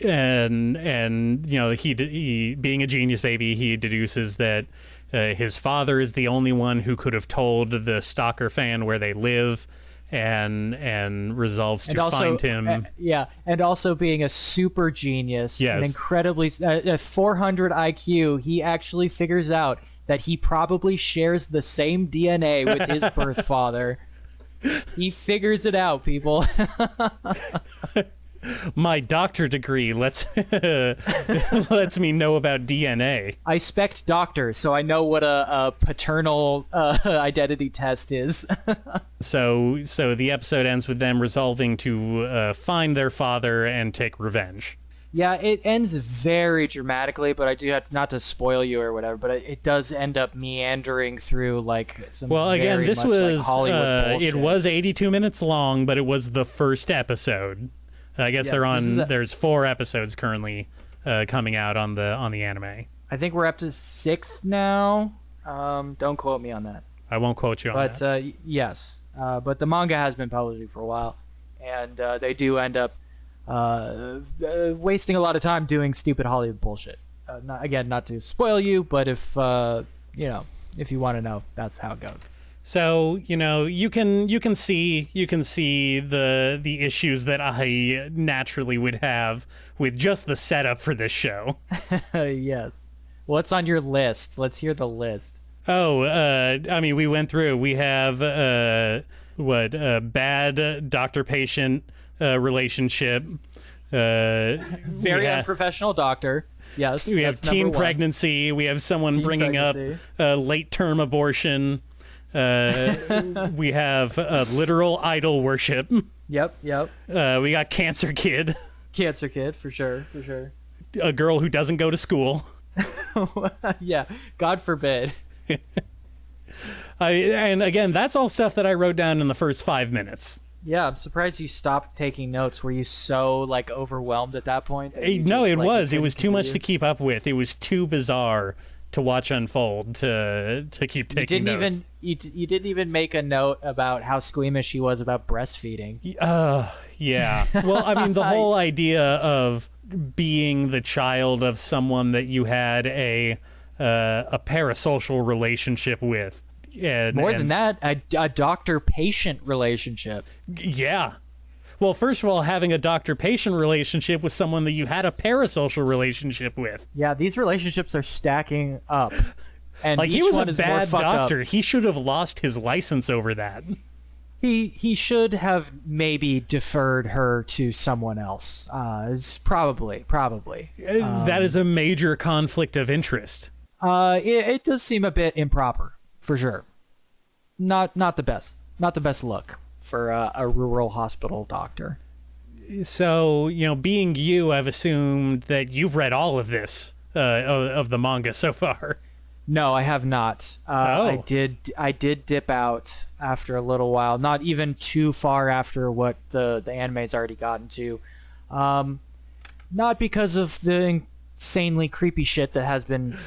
And you know, he being a genius baby, he deduces that his father is the only one who could have told the stalker fan where they live, and resolves to find him. Yeah, and also being a super genius, yes, an incredibly 400 IQ, he actually figures out that he probably shares the same DNA with his birth father. He figures it out, people. My doctor degree lets me know about DNA. I spect doctor, so I know what a paternal identity test is. So the episode ends with them resolving to find their father and take revenge. Yeah, it ends very dramatically, but I do have to, not to spoil you or whatever, but it does end up meandering through like some. Well, again, this was like Hollywood bullshit. It was 82 minutes long, but it was the first episode. I guess there's 4 episodes currently coming out on the anime. I think we're up to 6 now. Don't quote me on that. I won't quote you on But that. yes, but the manga has been publishing for a while, and they do end up wasting a lot of time doing stupid Hollywood bullshit. Not to spoil you, but if if you want to know, that's how it goes. So, you can see the issues that I naturally would have with just the setup for this show. Yes. What's on your list? Let's hear the list. Oh, I mean, we went through. We have bad doctor-patient relationship. Very unprofessional doctor. Yes. We have teen pregnancy. We have someone bringing up late-term abortion. We have literal idol worship. Yep. We got Cancer Kid. Cancer Kid, for sure. A girl who doesn't go to school. Yeah, God forbid. And again, that's all stuff that I wrote down in the first 5 minutes. Yeah, I'm surprised you stopped taking notes. Were you so overwhelmed at that point? No, it was. It was too much to keep up with. It was too bizarre to watch unfold to keep taking notes. You didn't even make a note about how squeamish he was about breastfeeding. Yeah. Well, I mean, the whole idea of being the child of someone that you had a parasocial relationship with. More than that, a doctor-patient relationship. Yeah. Well, first of all, having a doctor-patient relationship with someone that you had a parasocial relationship with. Yeah, these relationships are stacking up. And he was a bad doctor. He should have lost his license over that. He should have maybe deferred her to someone else. Probably. That is a major conflict of interest. It does seem a bit improper, for sure. Not the best look for a rural hospital doctor. So, being you, I've assumed that you've read all of this of the manga so far. No, I have not. I did dip out after a little while, not even too far after what the anime's already gotten to. Not because of the insanely creepy shit that has been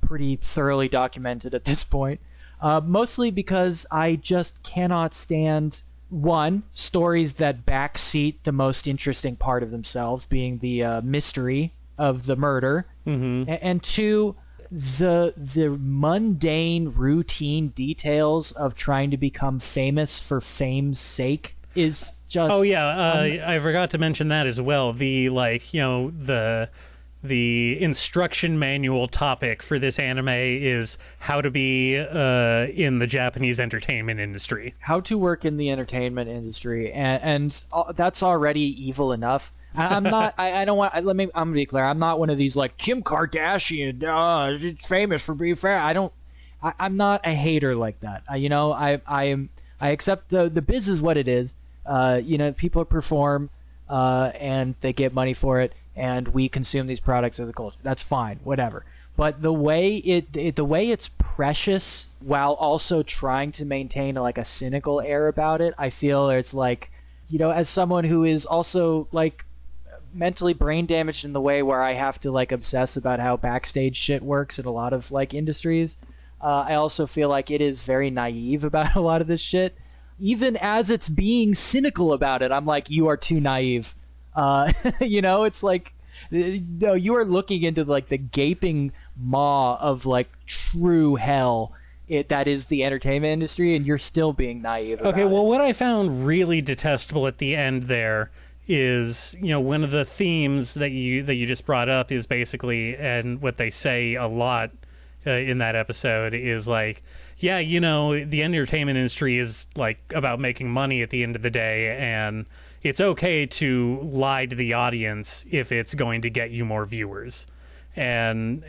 pretty thoroughly documented at this point. Mostly because I just cannot stand, one, stories that backseat the most interesting part of themselves, being the mystery of the murder, and two, the mundane routine details of trying to become famous for fame's sake is just I forgot to mention that as well. The instruction manual topic for this anime is how to be in the Japanese entertainment industry. How to work in the entertainment industry, and that's already evil enough. I'm not. I don't want. I'm gonna be clear. I'm not one of these Kim Kardashian. She's famous for being fair. I'm not a hater like that. I accept the biz is what it is. People perform, and they get money for it, and we consume these products as a culture. That's fine, whatever. But the way it's precious while also trying to maintain a cynical air about it, I feel it's as someone who is also mentally brain damaged in the way where I have to obsess about how backstage shit works in a lot of industries. I also feel it is very naive about a lot of this shit. Even as it's being cynical about it, I'm you are too naive. It's no, you are looking into the gaping maw of true hell that is the entertainment industry, and you're still being naive about it. What I found really detestable at the end there is, one of the themes that you just brought up is basically, and what they say a lot in that episode is the entertainment industry is about making money at the end of the day, and it's okay to lie to the audience if it's going to get you more viewers. And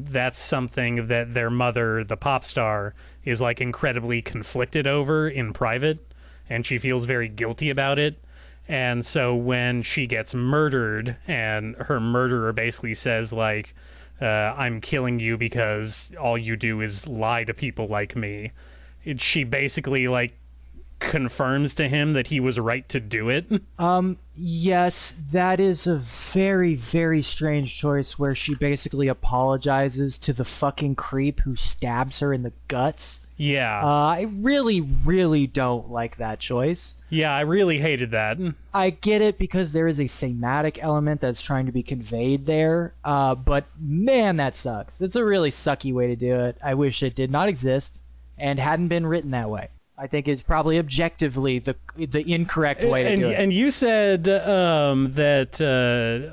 that's something that their mother, the pop star, is incredibly conflicted over in private, and she feels very guilty about it. And so when she gets murdered and her murderer basically says I'm killing you because all you do is lie to people like me, she basically confirms to him that he was right to do it. Yes, that is a very, very strange choice where she basically apologizes to the fucking creep who stabs her in the guts. Yeah. I really, really don't like that choice. Yeah, I really hated that. I get it because there is a thematic element that's trying to be conveyed there, but man, that sucks. It's a really sucky way to do it. I wish it did not exist and hadn't been written that way. I think it's probably objectively the incorrect way to do it. And you said that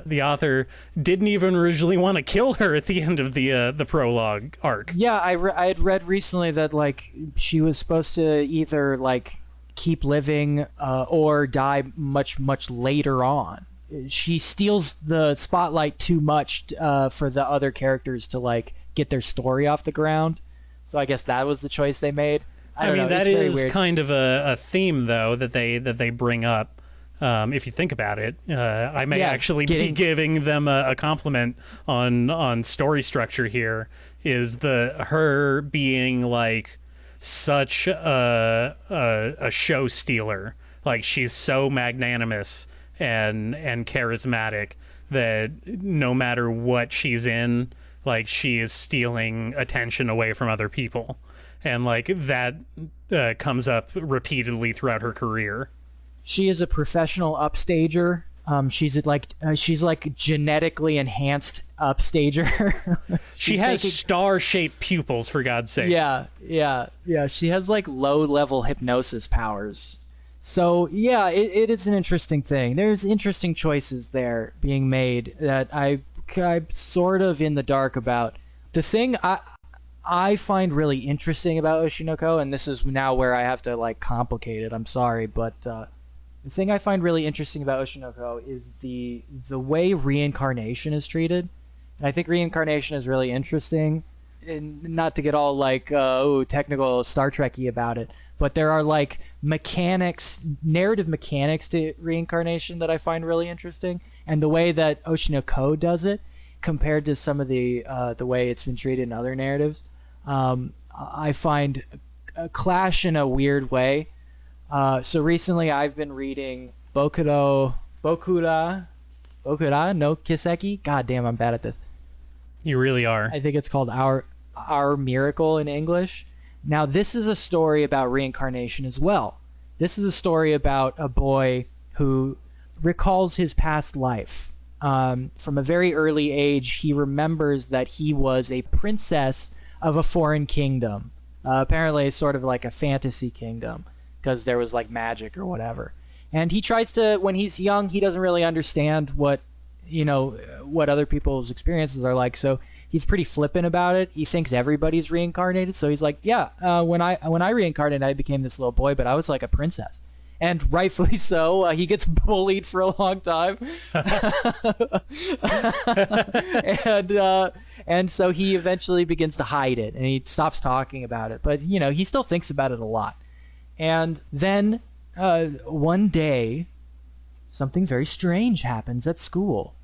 the author didn't even originally want to kill her at the end of the prologue arc. Yeah, I had read recently that like she was supposed to either like keep living or die much later on. She steals the spotlight too much for the other characters to like get their story off the ground. So I guess that was the choice they made. I mean, that is kind of a theme, though, that they bring up. If you think about it, I may actually be giving them a compliment on story structure here. Is her being like such a show stealer? Like she's so magnanimous and charismatic that no matter what she's in, like she is stealing attention away from other people. And like that comes up repeatedly throughout her career. She is a professional upstager. She's like genetically enhanced upstager. She has star-shaped pupils, for God's sake. Yeah. She has like low-level hypnosis powers. So yeah, it is an interesting thing. There's interesting choices there being made that I'm sort of in the dark about. The thing I find really interesting about Oshinoko, and this is now where I have to like complicate it, I'm sorry, but the thing I find really interesting about Oshinoko is the way reincarnation is treated. And I think reincarnation is really interesting, and not to get all like technical Star Trek-y about it, but there are like narrative mechanics to reincarnation that I find really interesting, and the way that Oshinoko does it compared to some of the way it's been treated in other narratives, I find a clash in a weird way. So recently I've been reading Bokura no Kiseki. God damn, I'm bad at this. You really are. I think it's called Our Miracle in English. Now this is a story about reincarnation as well. This is a story about a boy who recalls his past life. From a very early age, he remembers that he was a princess of a foreign kingdom. Apparently it's sort of like a fantasy kingdom because there was like magic or whatever. And he tries to, when he's young, he doesn't really understand what other people's experiences are like. So he's pretty flippant about it. He thinks everybody's reincarnated. So he's like, yeah, when I reincarnated, I became this little boy, but I was like a princess. And rightfully so, he gets bullied for a long time. And so he eventually begins to hide it, and he stops talking about it. But, he still thinks about it a lot. And then one day, something very strange happens at school.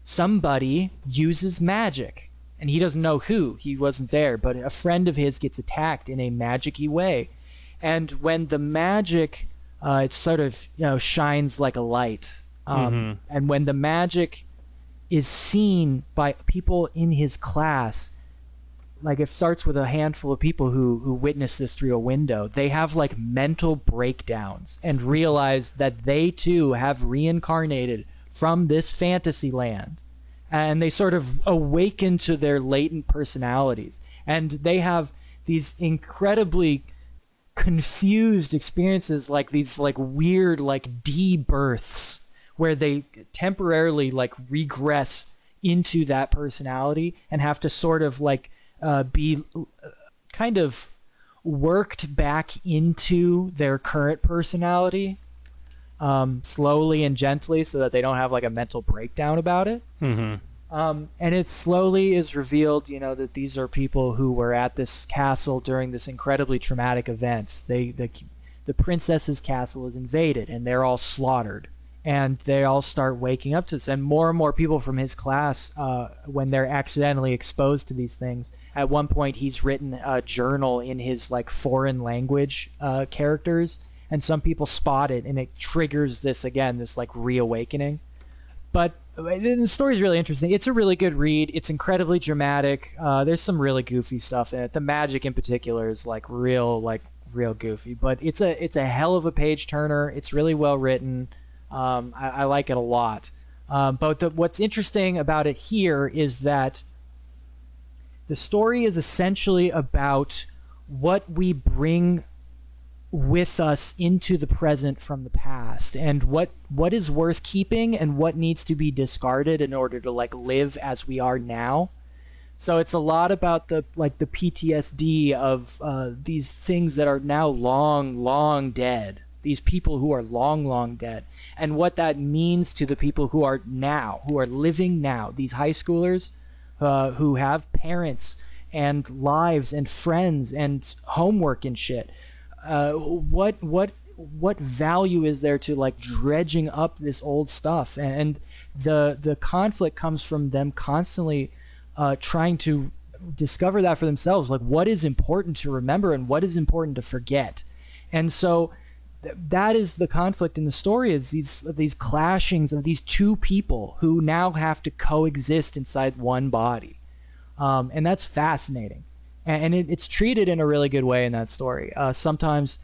Somebody uses magic, and he doesn't know who. He wasn't there, but a friend of his gets attacked in a magic-y way. And when the magic... it sort of shines like a light, and when the magic is seen by people in his class, like it starts with a handful of people who witness this through a window, they have like mental breakdowns and realize that they too have reincarnated from this fantasy land, and they sort of awaken to their latent personalities, and they have these incredibly confused experiences, like these like weird like debirths where they temporarily like regress into that personality and have to sort of like be kind of worked back into their current personality slowly and gently so that they don't have like a mental breakdown about it. And it slowly is revealed, that these are people who were at this castle during this incredibly traumatic event. The princess's castle is invaded, and they're all slaughtered. And they all start waking up to this. And more people from his class, when they're accidentally exposed to these things, at one point he's written a journal in his like foreign language characters, and some people spot it, and it triggers this again, this like reawakening. But the story is really interesting. It's a really good read. It's incredibly dramatic. There's some really goofy stuff in it. The magic in particular is like real goofy. But it's a hell of a page turner. It's really well written. I like it a lot. But what's interesting about it here is that the story is essentially about what we bring with us into the present from the past, and what is worth keeping and what needs to be discarded in order to like live as we are now. So it's a lot about the PTSD of these things that are now long dead, these people who are long dead, and what that means to the people who are living now, these high schoolers who have parents and lives and friends and homework and shit. What value is there to like dredging up this old stuff? And the conflict comes from them constantly trying to discover that for themselves, like what is important to remember and what is important to forget. And so that is the conflict in the story, is these clashings of these two people who now have to coexist inside one body. And that's fascinating. And it's treated in a really good way in that story. Sometimes,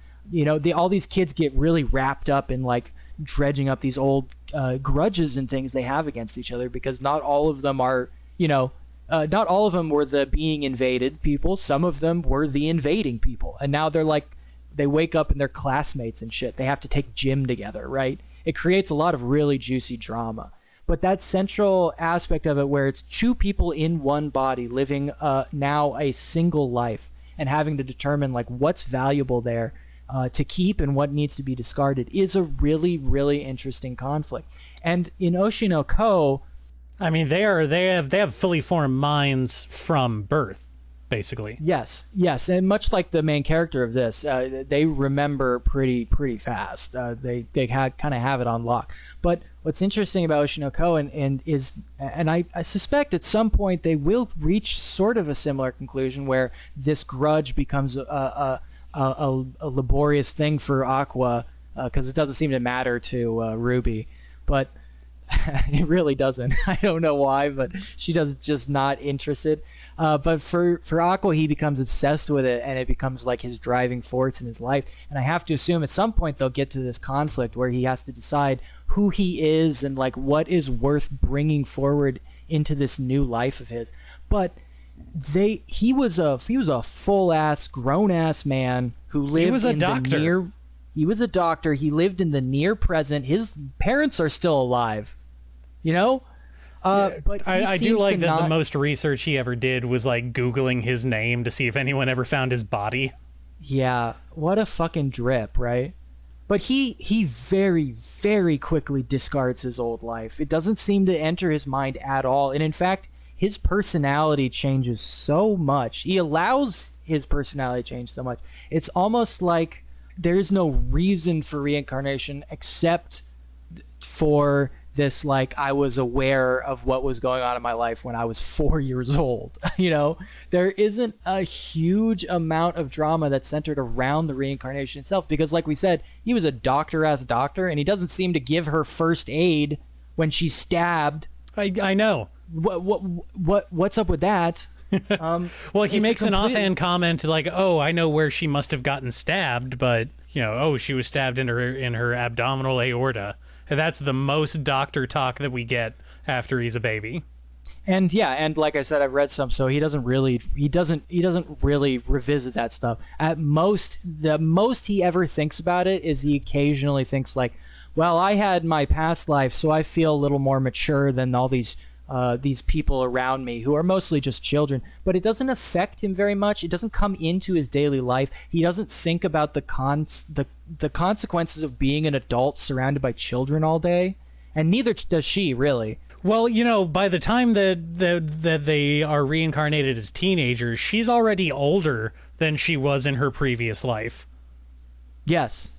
all these kids get really wrapped up in like dredging up these old grudges and things they have against each other, because not all of them are, not all of them were the being invaded people. Some of them were the invading people. And now they're like, they wake up and they're classmates and shit. They have to take gym together, right? It creates a lot of really juicy drama. But that central aspect of it, where it's two people in one body living now a single life and having to determine like what's valuable there to keep and what needs to be discarded, is a really, really interesting conflict. And in Oshinoko, I mean, they have fully formed minds from birth, basically. Yes, and much like the main character of this, they remember pretty fast. They kind of have it on lock. But what's interesting about Oshinoko and I suspect at some point they will reach sort of a similar conclusion, where this grudge becomes a laborious thing for Aqua, because it doesn't seem to matter to Ruby, but it really doesn't. I don't know why, but she does just not interested. But for Aqua, he becomes obsessed with it, and it becomes like his driving force in his life. And I have to assume at some point they'll get to this conflict where he has to decide who he is and like what is worth bringing forward into this new life of his. But he was a full ass grown ass man who lived he was a doctor. He lived in the near present. His parents are still alive, but I do like that the most research he ever did was like Googling his name to see if anyone ever found his body. Yeah, what a fucking drip, right? But he very, very quickly discards his old life. It doesn't seem to enter his mind at all. And in fact, his personality changes so much. He allows his personality to change so much. It's almost like there's no reason for reincarnation except for this, like, I was aware of what was going on in my life when I was 4 years old. There isn't a huge amount of drama that's centered around the reincarnation itself, because like we said, he was a doctor-ass doctor, and he doesn't seem to give her first aid when she's stabbed. I know. What's up with that? Well, he makes an offhand comment like, "Oh, I know where she must have gotten stabbed, but she was stabbed in her abdominal aorta." And that's the most doctor talk that we get after he's a baby. And like I said, I've read some, so he doesn't really revisit that stuff. At most, the most he ever thinks about it is he occasionally thinks like, well, I had my past life, so I feel a little more mature than all these people around me who are mostly just children. But it doesn't affect him very much. It doesn't come into his daily life. He doesn't think about the consequences of being an adult surrounded by children all day, and neither does she, really. Well, by the time that they are reincarnated as teenagers, she's already older than she was in her previous life. Yes.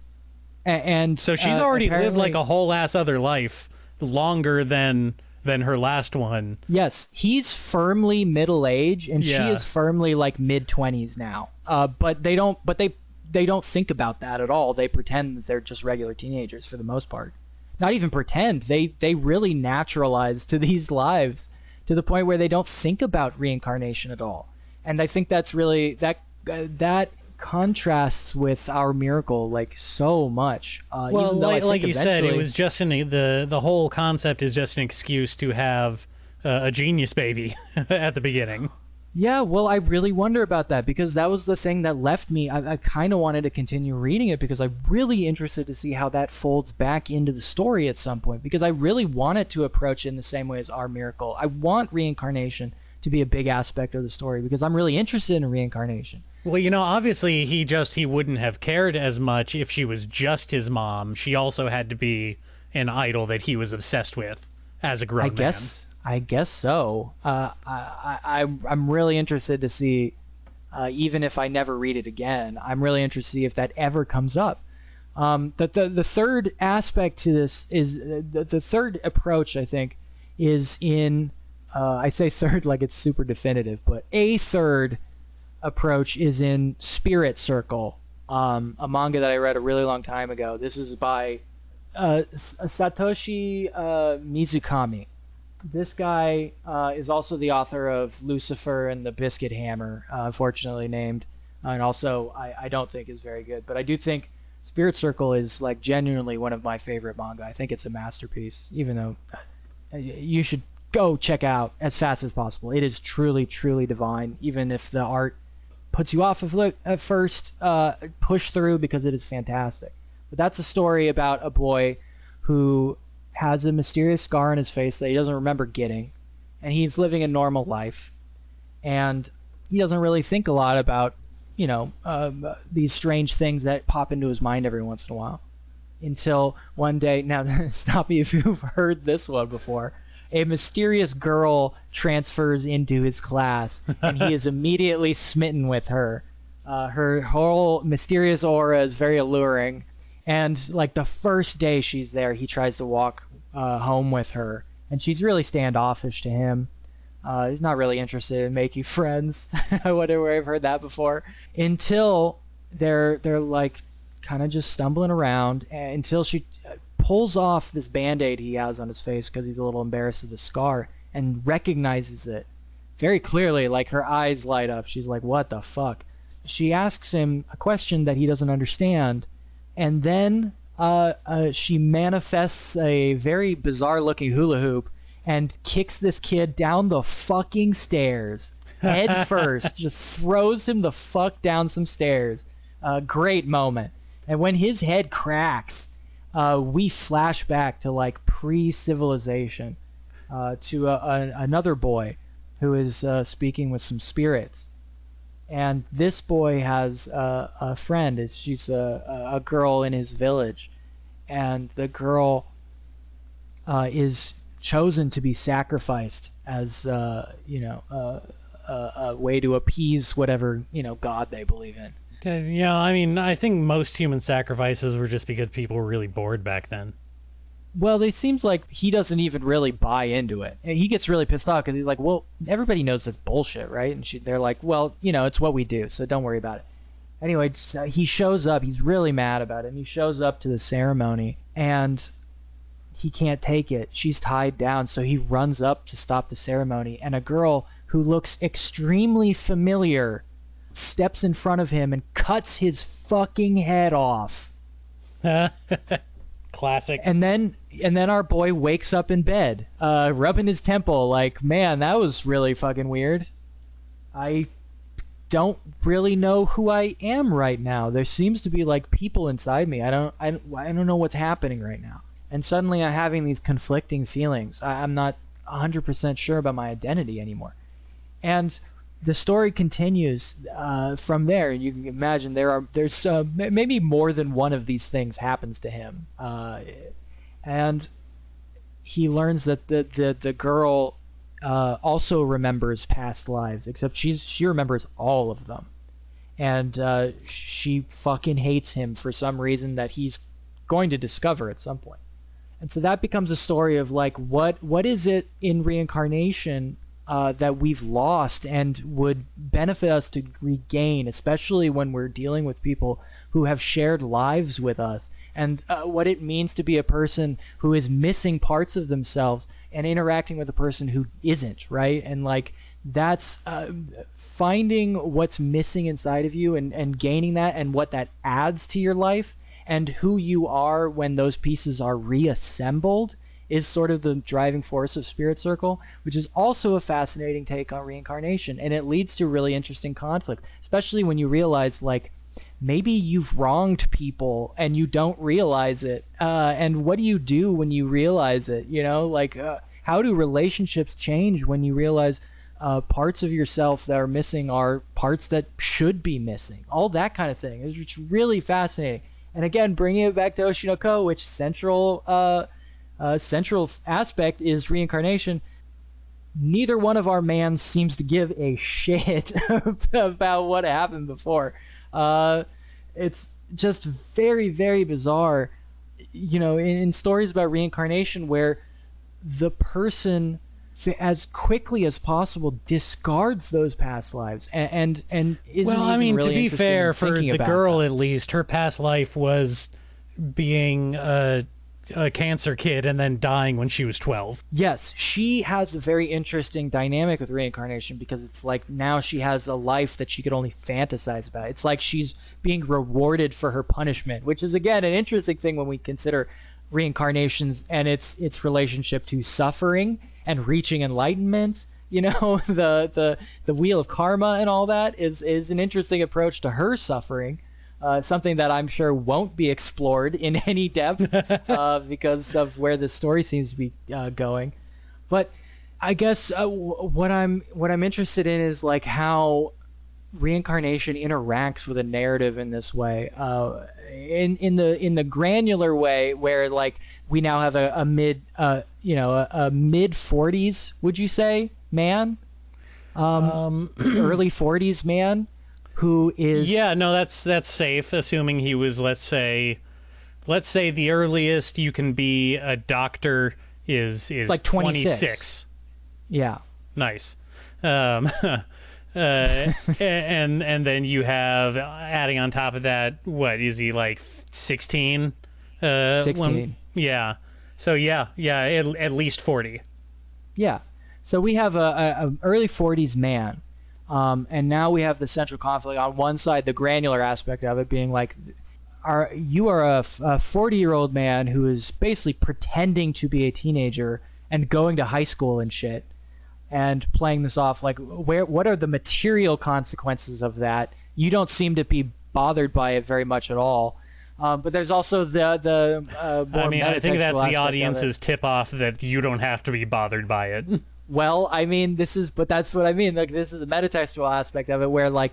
And so she's already lived like a whole ass other life, longer than her last one. Yes, he's firmly middle-aged, and she is firmly like mid-20s now. But they don't think about that at all. They pretend that they're just regular teenagers for the most part. Not even pretend. They really naturalize to these lives to the point where they don't think about reincarnation at all. And I think that's really that contrasts with our miracle like so much. Well, like you said, it was just the whole concept is just an excuse to have a genius baby at the beginning. Yeah, well, I really wonder about that because that was the thing that left me. I kind of wanted to continue reading it because I'm really interested to see how that folds back into the story at some point, because I really wanted to approach it in the same way as Our Miracle. I want reincarnation to be a big aspect of the story because I'm really interested in reincarnation. Well, you know, obviously he wouldn't have cared as much if she was just his mom. She also had to be an idol that he was obsessed with as a grown man. I guess so. I'm really interested to see, even if I never read it again, I'm really interested to see if that ever comes up. The third aspect to this is the third approach, I think, is in, I say third like it's super definitive, but a third approach is in Spirit Circle, a manga that I read a really long time ago. This is by Satoshi Mizukami. This guy is also the author of Lucifer and the Biscuit Hammer, unfortunately named, and also I don't think is very good. But I do think Spirit Circle is like genuinely one of my favorite manga. I think it's a masterpiece, even though you should go check out as fast as possible. It is truly, truly divine, even if the art puts you off at first. Push through because it is fantastic. But that's a story about a boy who has a mysterious scar on his face that he doesn't remember getting, and he's living a normal life, and he doesn't really think a lot about, these strange things that pop into his mind every once in a while, until one day, now stop me if you've heard this one before, a mysterious girl transfers into his class, and he is immediately smitten with her. Her whole mysterious aura is very alluring. And like the first day she's there, he tries to walk home with her, and she's really standoffish to him. He's not really interested in making friends. I wonder where I've heard that before. Until they're like kind of just stumbling around, until she pulls off this Band-Aid he has on his face because he's a little embarrassed of the scar, and recognizes it very clearly. Like her eyes light up. She's like, "What the fuck?" She asks him a question that he doesn't understand. And then she manifests a very bizarre-looking hula hoop and kicks this kid down the fucking stairs, head first, just throws him the fuck down some stairs. Great moment. And when his head cracks, we flash back to like pre-civilization, to another boy who is speaking with some spirits. And this boy has a friend. She's a girl in his village, and the girl is chosen to be sacrificed as a way to appease whatever god they believe in. Yeah, I mean, I think most human sacrifices were just because people were really bored back then. Well, it seems like he doesn't even really buy into it. And he gets really pissed off because he's like, well, everybody knows that's bullshit, right? And they're like, well, it's what we do, so don't worry about it. Anyway, he shows up. He's really mad about it. And he shows up to the ceremony, and he can't take it. She's tied down, so he runs up to stop the ceremony. And a girl who looks extremely familiar steps in front of him and cuts his fucking head off. Classic. And then our boy wakes up in bed, rubbing his temple like, man, that was really fucking weird. I don't really know who I am right now. There seems to be like people inside me. I don't know what's happening right now. And suddenly I'm having these conflicting feelings. I'm not 100% sure about my identity anymore. And the story continues from there. You can imagine there's maybe more than one of these things happens to him, and he learns that the girl also remembers past lives, except she remembers all of them, and she fucking hates him for some reason that he's going to discover at some point. And so that becomes a story of like what is it in reincarnation that we've lost and would benefit us to regain, especially when we're dealing with people who have shared lives with us, and what it means to be a person who is missing parts of themselves and interacting with a person who isn't, right? And like that's finding what's missing inside of you and gaining that and what that adds to your life and who you are when those pieces are reassembled is sort of the driving force of Spirit Circle, which is also a fascinating take on reincarnation. And it leads to really interesting conflict, especially when you realize, like, maybe you've wronged people and you don't realize it. And what do you do when you realize it? You know, like, how do relationships change when you realize parts of yourself that are missing are parts that should be missing? All that kind of thing. It's really fascinating. And again, bringing it back to Oshinoko, which central aspect is reincarnation. Neither one of our mans seems to give a shit about what happened before. It's just very, very bizarre, you know, in stories about reincarnation where the person as quickly as possible discards those past lives and isn't well, I mean, really to be fair, for the girl them. At least, her past life was being a cancer kid and then dying when she was 12. Yes, she has a very interesting dynamic with reincarnation because it's like now she has a life that she could only fantasize about. It's like she's being rewarded for her punishment, which is, again, an interesting thing when we consider reincarnations and its relationship to suffering and reaching enlightenment. You know, the wheel of karma and all that is an interesting approach to her suffering. Something that I'm sure won't be explored in any depth because of where the story seems to be going. But I guess what I'm interested in is like how reincarnation interacts with a narrative in this way. In the granular way, where like we now have a mid 40s, would you say, man, early 40s man. Who is that's safe, assuming he was let's say the earliest you can be a doctor is like 26. Yeah, nice. And then you have, adding on top of that, what is he, like 16? 16. Yeah, so at least 40. Yeah, so we have a early 40s man. And now we have the central conflict on one side, the granular aspect of it being like, you are a 40-year-old man who is basically pretending to be a teenager and going to high school and shit and playing this off like, what are the material consequences of that? You don't seem to be bothered by it very much at all. But there's also the more I think that's the audience's of tip-off that you don't have to be bothered by it. Well, I mean, but that's what I mean. Like, this is the metatextual aspect of it, where like,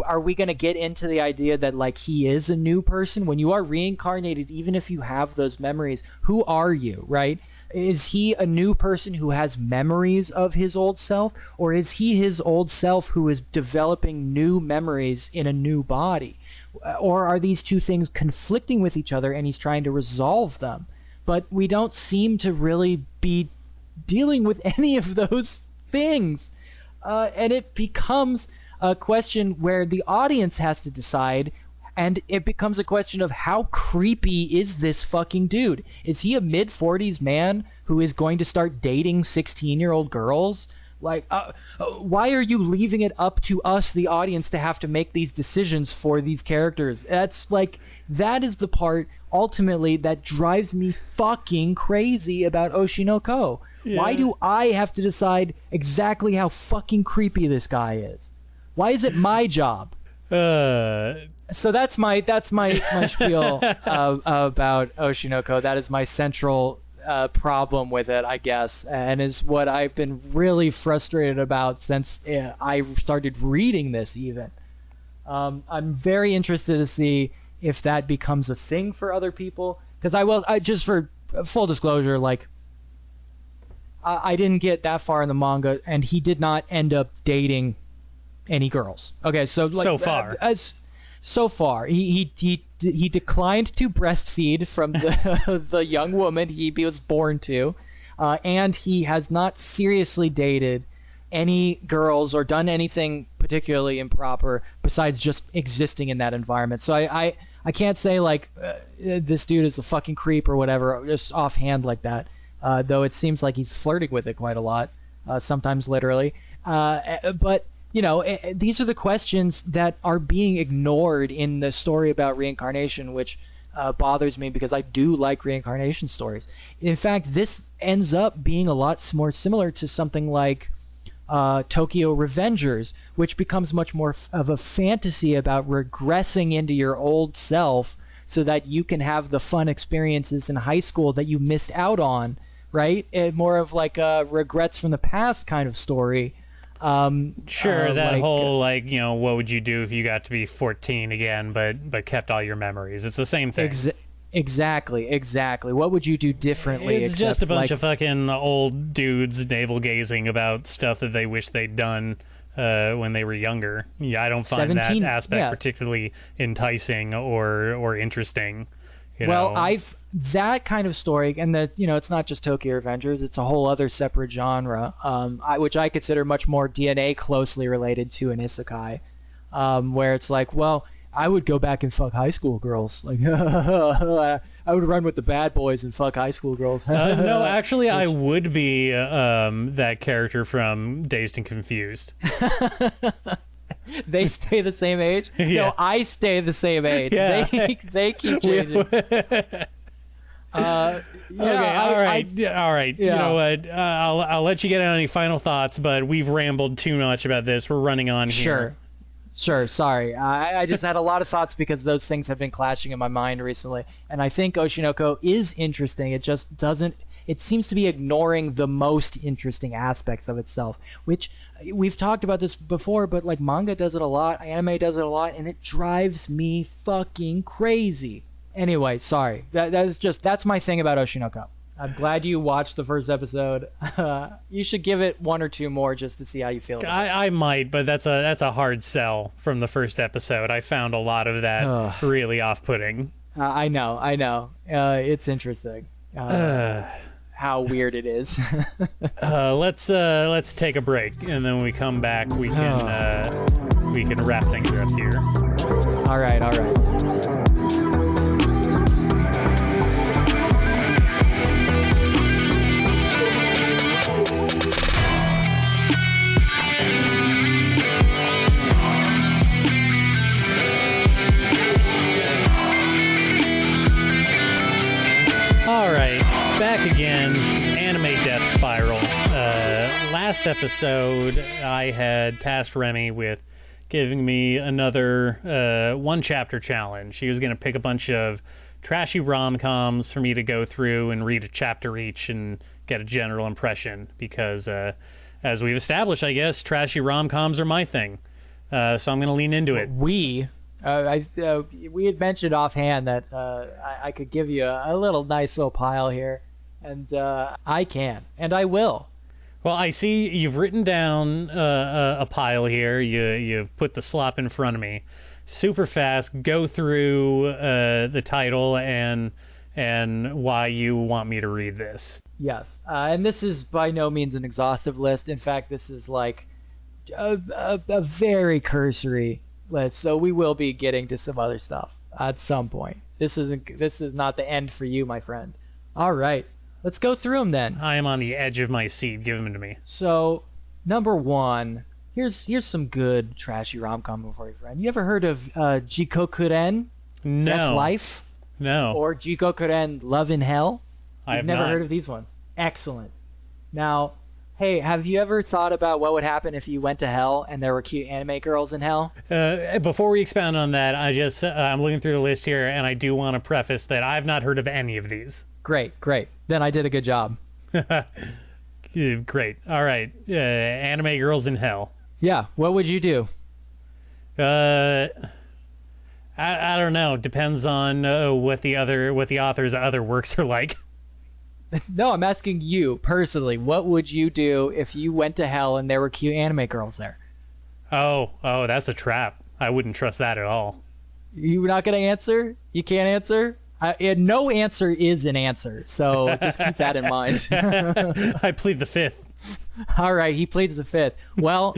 are we going to get into the idea that like he is a new person when you are reincarnated? Even if you have those memories, who are you, right? Is he a new person who has memories of his old self, or is he his old self who is developing new memories in a new body? Or are these two things conflicting with each other and he's trying to resolve them? But we don't seem to really be dealing with any of those things, and it becomes a question where the audience has to decide, and it becomes a question of how creepy is this fucking dude? Is he a mid-40s man who is going to start dating 16-year-old girls? Like, why are you leaving it up to us, the audience, to have to make these decisions for these characters? That's like, that is the part ultimately that drives me fucking crazy about Oshinoko. Yeah. Why do I have to decide exactly how fucking creepy this guy is? Why is it my job? So that's my spiel about Oshinoko. That is my central problem with it, I guess, and is what I've been really frustrated about since I started reading this even. I'm very interested to see if that becomes a thing for other people, because I just, for full disclosure, like, I didn't get that far in the manga, and he did not end up dating any girls. Okay, so like, so far, he declined to breastfeed from the young woman he was born to, and he has not seriously dated any girls or done anything particularly improper besides just existing in that environment. So I I can't say like this dude is a fucking creep or whatever, just offhand like that. Though it seems like he's flirting with it quite a lot, sometimes literally. But you know, these are the questions that are being ignored in the story about reincarnation, which bothers me because I do like reincarnation stories. In fact, this ends up being a lot more similar to something like Tokyo Revengers, which becomes much more of a fantasy about regressing into your old self so that you can have the fun experiences in high school that you missed out on, right? More of like a regrets from the past kind of story. Sure, that whole like, you know, what would you do if you got to be 14 again but kept all your memories? It's the same thing. Exactly. What would you do differently? It's just a bunch of fucking old dudes navel gazing about stuff that they wish they'd done when they were younger. Yeah, I don't find that aspect particularly enticing or interesting. That kind of story, and that, you know, it's not just Tokyo Revengers, it's a whole other separate genre, which I consider much more DNA closely related to an isekai, where it's like, well, I would go back and fuck high school girls. Like, I would run with the bad boys and fuck high school girls. No, actually, I would be that character from Dazed and Confused. They stay the same age? Yeah. No, I stay the same age. Yeah. They keep changing. Okay, all right. Yeah. You know what? I'll let you get on any final thoughts, but we've rambled too much about this. We're running on here. Sure. Sorry. I just had a lot of thoughts because those things have been clashing in my mind recently. And I think Oshinoko is interesting. It just doesn't... It seems to be ignoring the most interesting aspects of itself, which we've talked about this before, but like manga does it a lot, anime does it a lot, and it drives me fucking crazy. Anyway, sorry. That's my thing about Oshinoko. I'm glad you watched the first episode. You should give it one or two more just to see how you feel about it. I might, but that's a hard sell from the first episode. I found a lot of that really off-putting. I know. It's interesting. How weird it is. Let's take a break, and then when we come back, we can wrap things up here. All right. All right, back again. Anime Death Spiral. Last episode, I had tasked Remy with giving me another one-chapter challenge. She was going to pick a bunch of trashy rom-coms for me to go through and read a chapter each and get a general impression, because as we've established, I guess, trashy rom-coms are my thing. So I'm going to lean into it. We had mentioned offhand that I could give you a nice little pile here, and I can, and I will. Well, I see you've written down a pile here. You've put the slop in front of me. Super fast. Go through the title and why you want me to read this. Yes, and this is by no means an exhaustive list. In fact, this is like a very cursory list. So we will be getting to some other stuff at some point. This is not the end for you, my friend. All right. Let's go through them then. I am on the edge of my seat. Give them to me. So, number one, here's some good trashy rom-com for you, friend. You ever heard of Jikokuren? No. Death Life? No. Or Jikokuren Love in Hell? I have never not heard of these ones. Excellent. Now, hey, have you ever thought about what would happen if you went to hell and there were cute anime girls in hell? Before we expound on that, I'm looking through the list here, and I do want to preface that I've not heard of any of these. Great. Then I did a good job. Great. All right. Anime girls in hell. Yeah. What would you do? I don't know. Depends on what the author's other works are like. No, I'm asking you personally. What would you do if you went to hell and there were cute anime girls there? Oh, that's a trap. I wouldn't trust that at all. You're not gonna answer? You can't answer? No answer is an answer, so just keep that in mind. I plead the fifth. All right, he pleads the fifth. Well,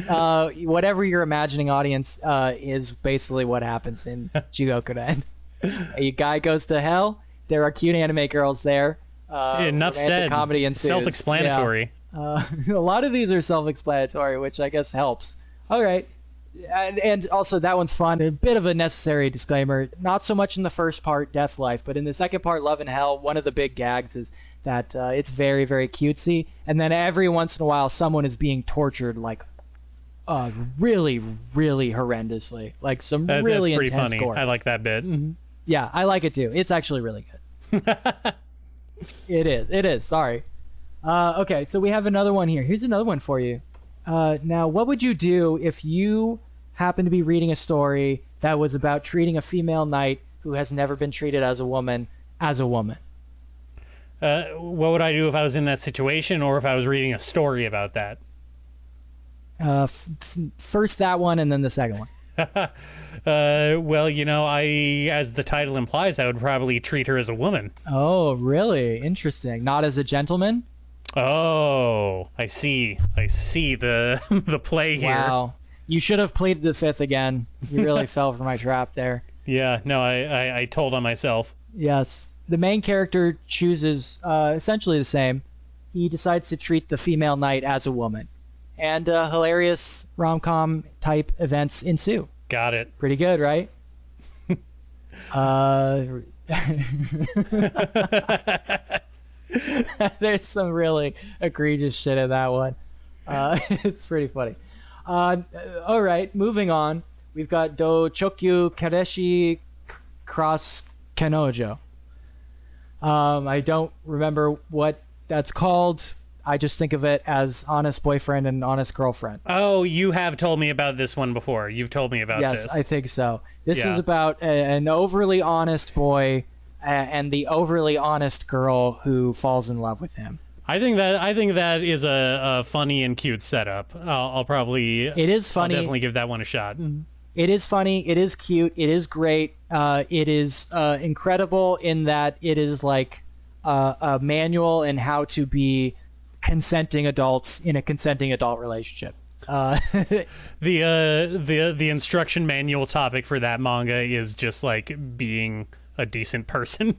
whatever you're imagining, audience, is basically what happens in Jigokuren. A guy goes to hell. There are cute anime girls there. Enough said. Comedy ensues. Self-explanatory. Yeah. A lot of these are self-explanatory, which I guess helps. All right. And also that one's fun. A bit of a necessary disclaimer. Not so much in the first part, Death Life, but in the second part, Love and Hell, one of the big gags is that it's very, very cutesy. And then every once in a while, someone is being tortured like really, really horrendously. Like some really that's pretty intense funny. gore. I like that bit. Yeah, I like it too. It's actually really good. It is. Sorry. Okay, so we have another one here. Here's another one for you. Now, what would you do if you happened to be reading a story that was about treating a female knight who has never been treated as a woman as a woman? What would I do if I was in that situation, or if I was reading a story about that? First that one, and then the second one. Well, you know, as the title implies, I would probably treat her as a woman. Oh, really? Interesting. Not as a gentleman? Oh, I see the the play here. Wow. You should have pleaded the fifth again. You really fell for my trap there. Yeah, no, I told on myself. Yes. The main character chooses essentially the same. He decides to treat the female knight as a woman. And hilarious rom-com type events ensue. Got it. Pretty good, right? There's some really egregious shit in that one. It's pretty funny. All right, moving on. We've got Do Chokyu Kareshi Cross Kanojo. I don't remember what that's called. I just think of it as honest boyfriend and honest girlfriend. Oh, you have told me about this one before. You've told me about this. Yes, I think so. This is about an overly honest boy and the overly honest girl who falls in love with him. I think that is a funny and cute setup. I'll probably. It is funny. I'll definitely give that one a shot. It is funny. It is cute. It is great. It is incredible in that it is like a manual in how to be consenting adults in a consenting adult relationship. The instruction manual topic for that manga is just like being a decent person.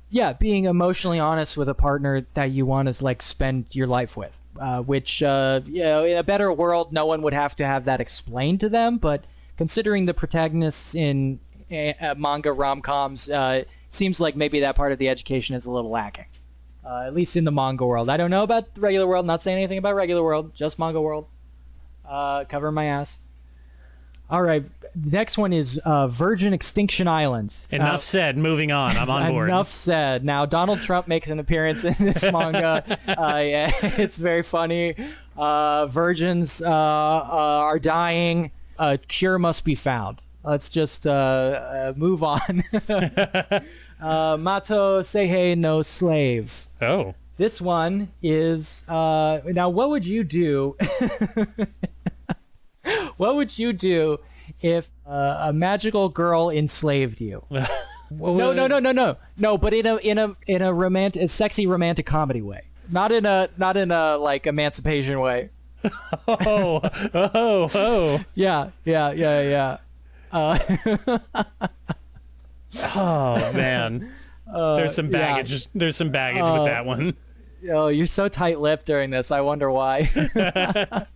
Yeah, being emotionally honest with a partner that you want to like spend your life with. Which you know, in a better world, no one would have to have that explained to them. But considering the protagonists in manga rom-coms, seems like maybe that part of the education is a little lacking. At least in the manga world. I don't know about the regular world. Not saying anything about regular world. Just manga world. Covering my ass. All right. The next one is Virgin Extinction Islands. Enough said. Moving on. I'm on board. Enough said. Now, Donald Trump makes an appearance in this manga. Yeah, it's very funny. Virgins are dying. A cure must be found. Let's just move on. Mato Seihei no Slave. Oh. This one is now. What would you do? What would you do if a magical girl enslaved you? No. But in a romantic, a sexy romantic comedy way. Not in a like emancipation way. Oh. Yeah. Oh man. There's some baggage. Yeah. There's some baggage with that one. Oh, you're so tight-lipped during this. I wonder why.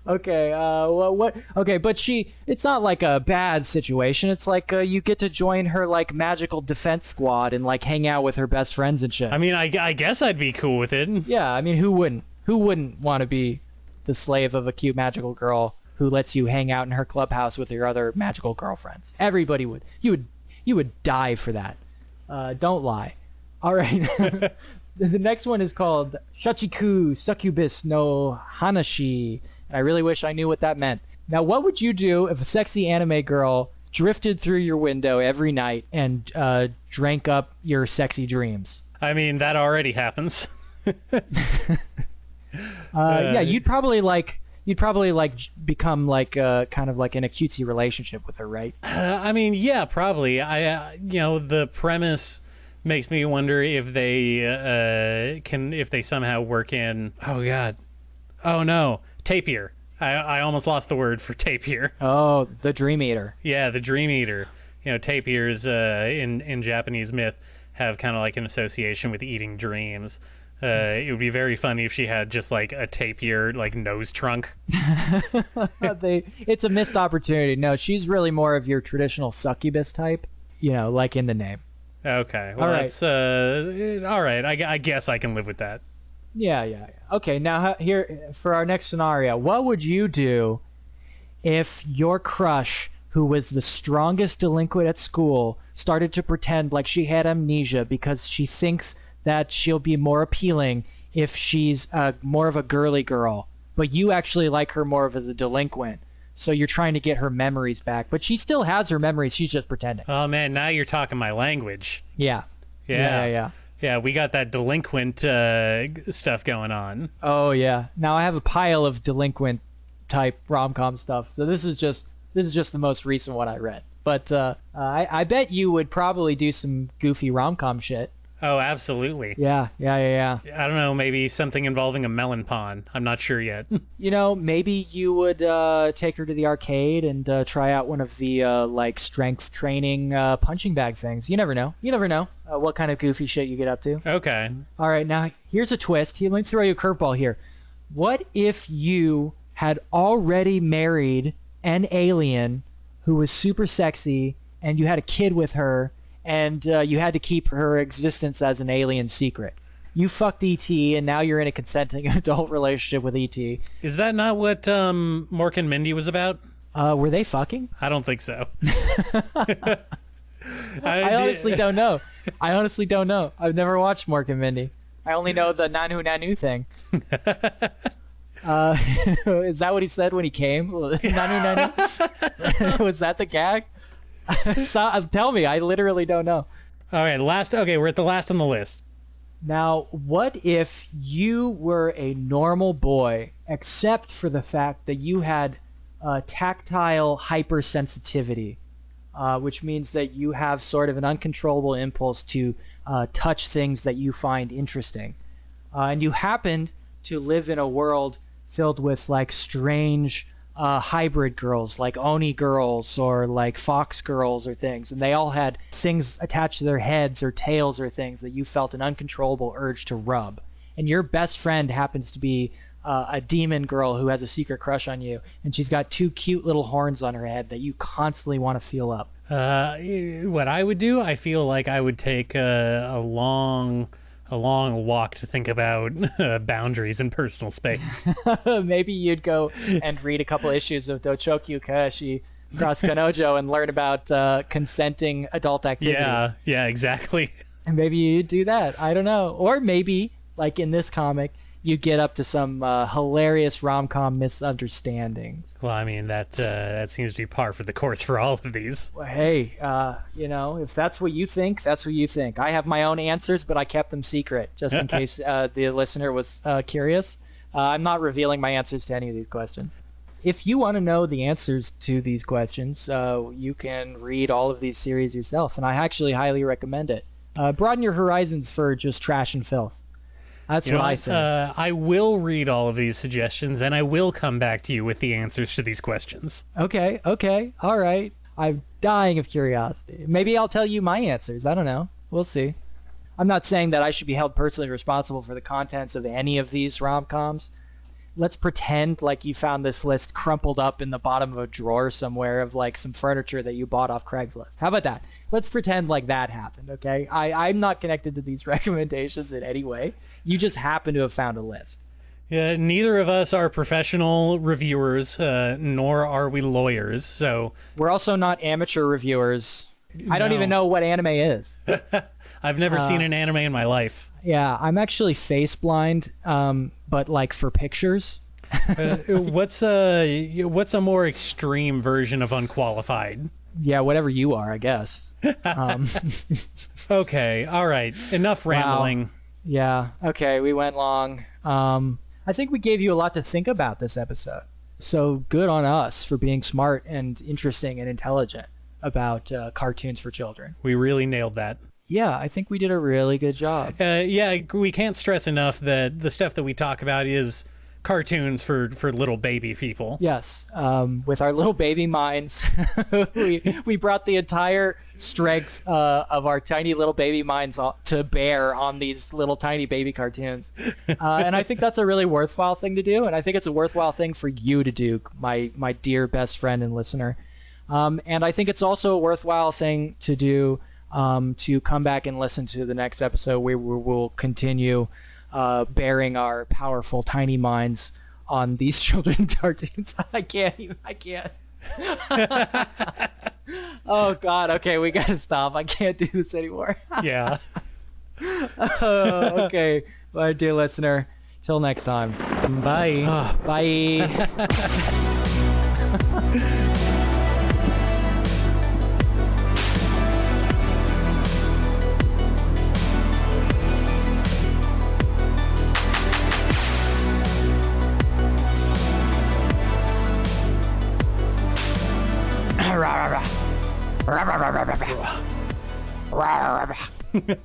Okay. Well, what? Okay, but it's not like a bad situation. It's like you get to join her like magical defense squad and like hang out with her best friends and shit. I mean, I guess I'd be cool with it. Yeah. I mean, who wouldn't? Who wouldn't want to be the slave of a cute magical girl who lets you hang out in her clubhouse with your other magical girlfriends? Everybody would. You would die for that. Don't lie. All right. The next one is called Shachiku Succubus no Hanashi. And I really wish I knew what that meant. Now, what would you do if a sexy anime girl drifted through your window every night and drank up your sexy dreams? I mean, that already happens. Yeah, you'd probably become like kind of like in a cutesy relationship with her, right? I mean, yeah, probably. The premise makes me wonder if they somehow work in. Oh God, oh no, tapir. I almost lost the word for tapir. Oh, the Dream Eater. Yeah, the Dream Eater. tapirs in Japanese myth have kind of like an association with eating dreams. It would be very funny if she had just like a tapir like nose trunk. It's a missed opportunity. No, she's really more of your traditional succubus type, like in the name. Okay, well, that's all right. I guess I can live with that. Yeah. Okay, now here for our next scenario, what would you do if your crush, who was the strongest delinquent at school, started to pretend like she had amnesia because she thinks that she'll be more appealing if she's more of a girly girl, but you actually like her more of as a delinquent? So you're trying to get her memories back, but she still has her memories. She's just pretending. Oh man, now you're talking my language. Yeah. Yeah, we got that delinquent stuff going on. Oh yeah. Now I have a pile of delinquent type rom-com stuff. So this is just the most recent one I read. But I bet you would probably do some goofy rom-com shit. Oh, absolutely. Yeah. I don't know, maybe something involving a melon pond. I'm not sure yet. Maybe you would take her to the arcade and try out one of the like strength training punching bag things. You never know. What kind of goofy shit you get up to. Okay. All right, now here's a twist. Let me throw you a curveball here. What if you had already married an alien who was super sexy and you had a kid with her, and you had to keep her existence as an alien secret? You fucked E.T., and now you're in a consenting adult relationship with E.T. Is that not what Mork and Mindy was about? Were they fucking? I don't think so. I honestly don't know. I've never watched Mork and Mindy. I only know the Nanu Nanu thing. Is that what he said when he came? Nanu Nanu? Was that the gag? Tell me. I literally don't know. All right, we're at the last on the list. Now, what if you were a normal boy, except for the fact that you had tactile hypersensitivity, which means that you have sort of an uncontrollable impulse to touch things that you find interesting, and you happened to live in a world filled with like strange hybrid girls, like Oni girls or like fox girls or things, and they all had things attached to their heads or tails or things that you felt an uncontrollable urge to rub, and your best friend happens to be a demon girl who has a secret crush on you, and she's got two cute little horns on her head that you constantly want to feel up. What I would do, I feel like I would take a long walk to think about boundaries and personal space. Maybe you'd go and read a couple issues of Dochokyu Kaeshi Cross Kanojo and learn about consenting adult activity. Yeah, exactly. And maybe you'd do that. I don't know. Or maybe, like in this comic, you get up to some hilarious rom-com misunderstandings. Well, I mean, that seems to be par for the course for all of these. Well, hey, if that's what you think, that's what you think. I have my own answers, but I kept them secret, just in case the listener was curious. I'm not revealing my answers to any of these questions. If you want to know the answers to these questions, you can read all of these series yourself, and I actually highly recommend it. Broaden your horizons for just trash and filth. That's what I say. I will read all of these suggestions, and I will come back to you with the answers to these questions. Okay, all right. I'm dying of curiosity. Maybe I'll tell you my answers. I don't know. We'll see. I'm not saying that I should be held personally responsible for the contents of any of these rom-coms. Let's pretend like you found this list crumpled up in the bottom of a drawer somewhere of like some furniture that you bought off Craigslist. How about that? Let's pretend like that happened, okay? I'm not connected to these recommendations in any way. You just happen to have found a list. Yeah, neither of us are professional reviewers, nor are we lawyers, so... We're also not amateur reviewers. I don't even know what anime is. I've never seen an anime in my life. Yeah, I'm actually face blind, but like for pictures. What's a more extreme version of unqualified? Yeah, whatever you are, I guess. Okay, all right. Enough rambling. Wow. Yeah, okay, we went long. I think we gave you a lot to think about this episode. So good on us for being smart and interesting and intelligent about cartoons for children. We really nailed that. Yeah, I think we did a really good job. Yeah, we can't stress enough that the stuff that we talk about is cartoons for little baby people. Yes, with our little baby minds, we brought the entire strength of our tiny little baby minds to bear on these little tiny baby cartoons, and I think that's a really worthwhile thing to do, and I think it's a worthwhile thing for you to do, my dear best friend and listener, and I think it's also a worthwhile thing to do to come back and listen to the next episode where we will continue bearing our powerful tiny minds on these children's cartoons. I can't. Oh God. Okay, we gotta stop. I can't do this anymore. Yeah. Okay, my dear listener. Till next time. Bye. Bye. Rah, rah, rah. Rah, rah, rah, rah, rah, rah. Rah, rah, rah.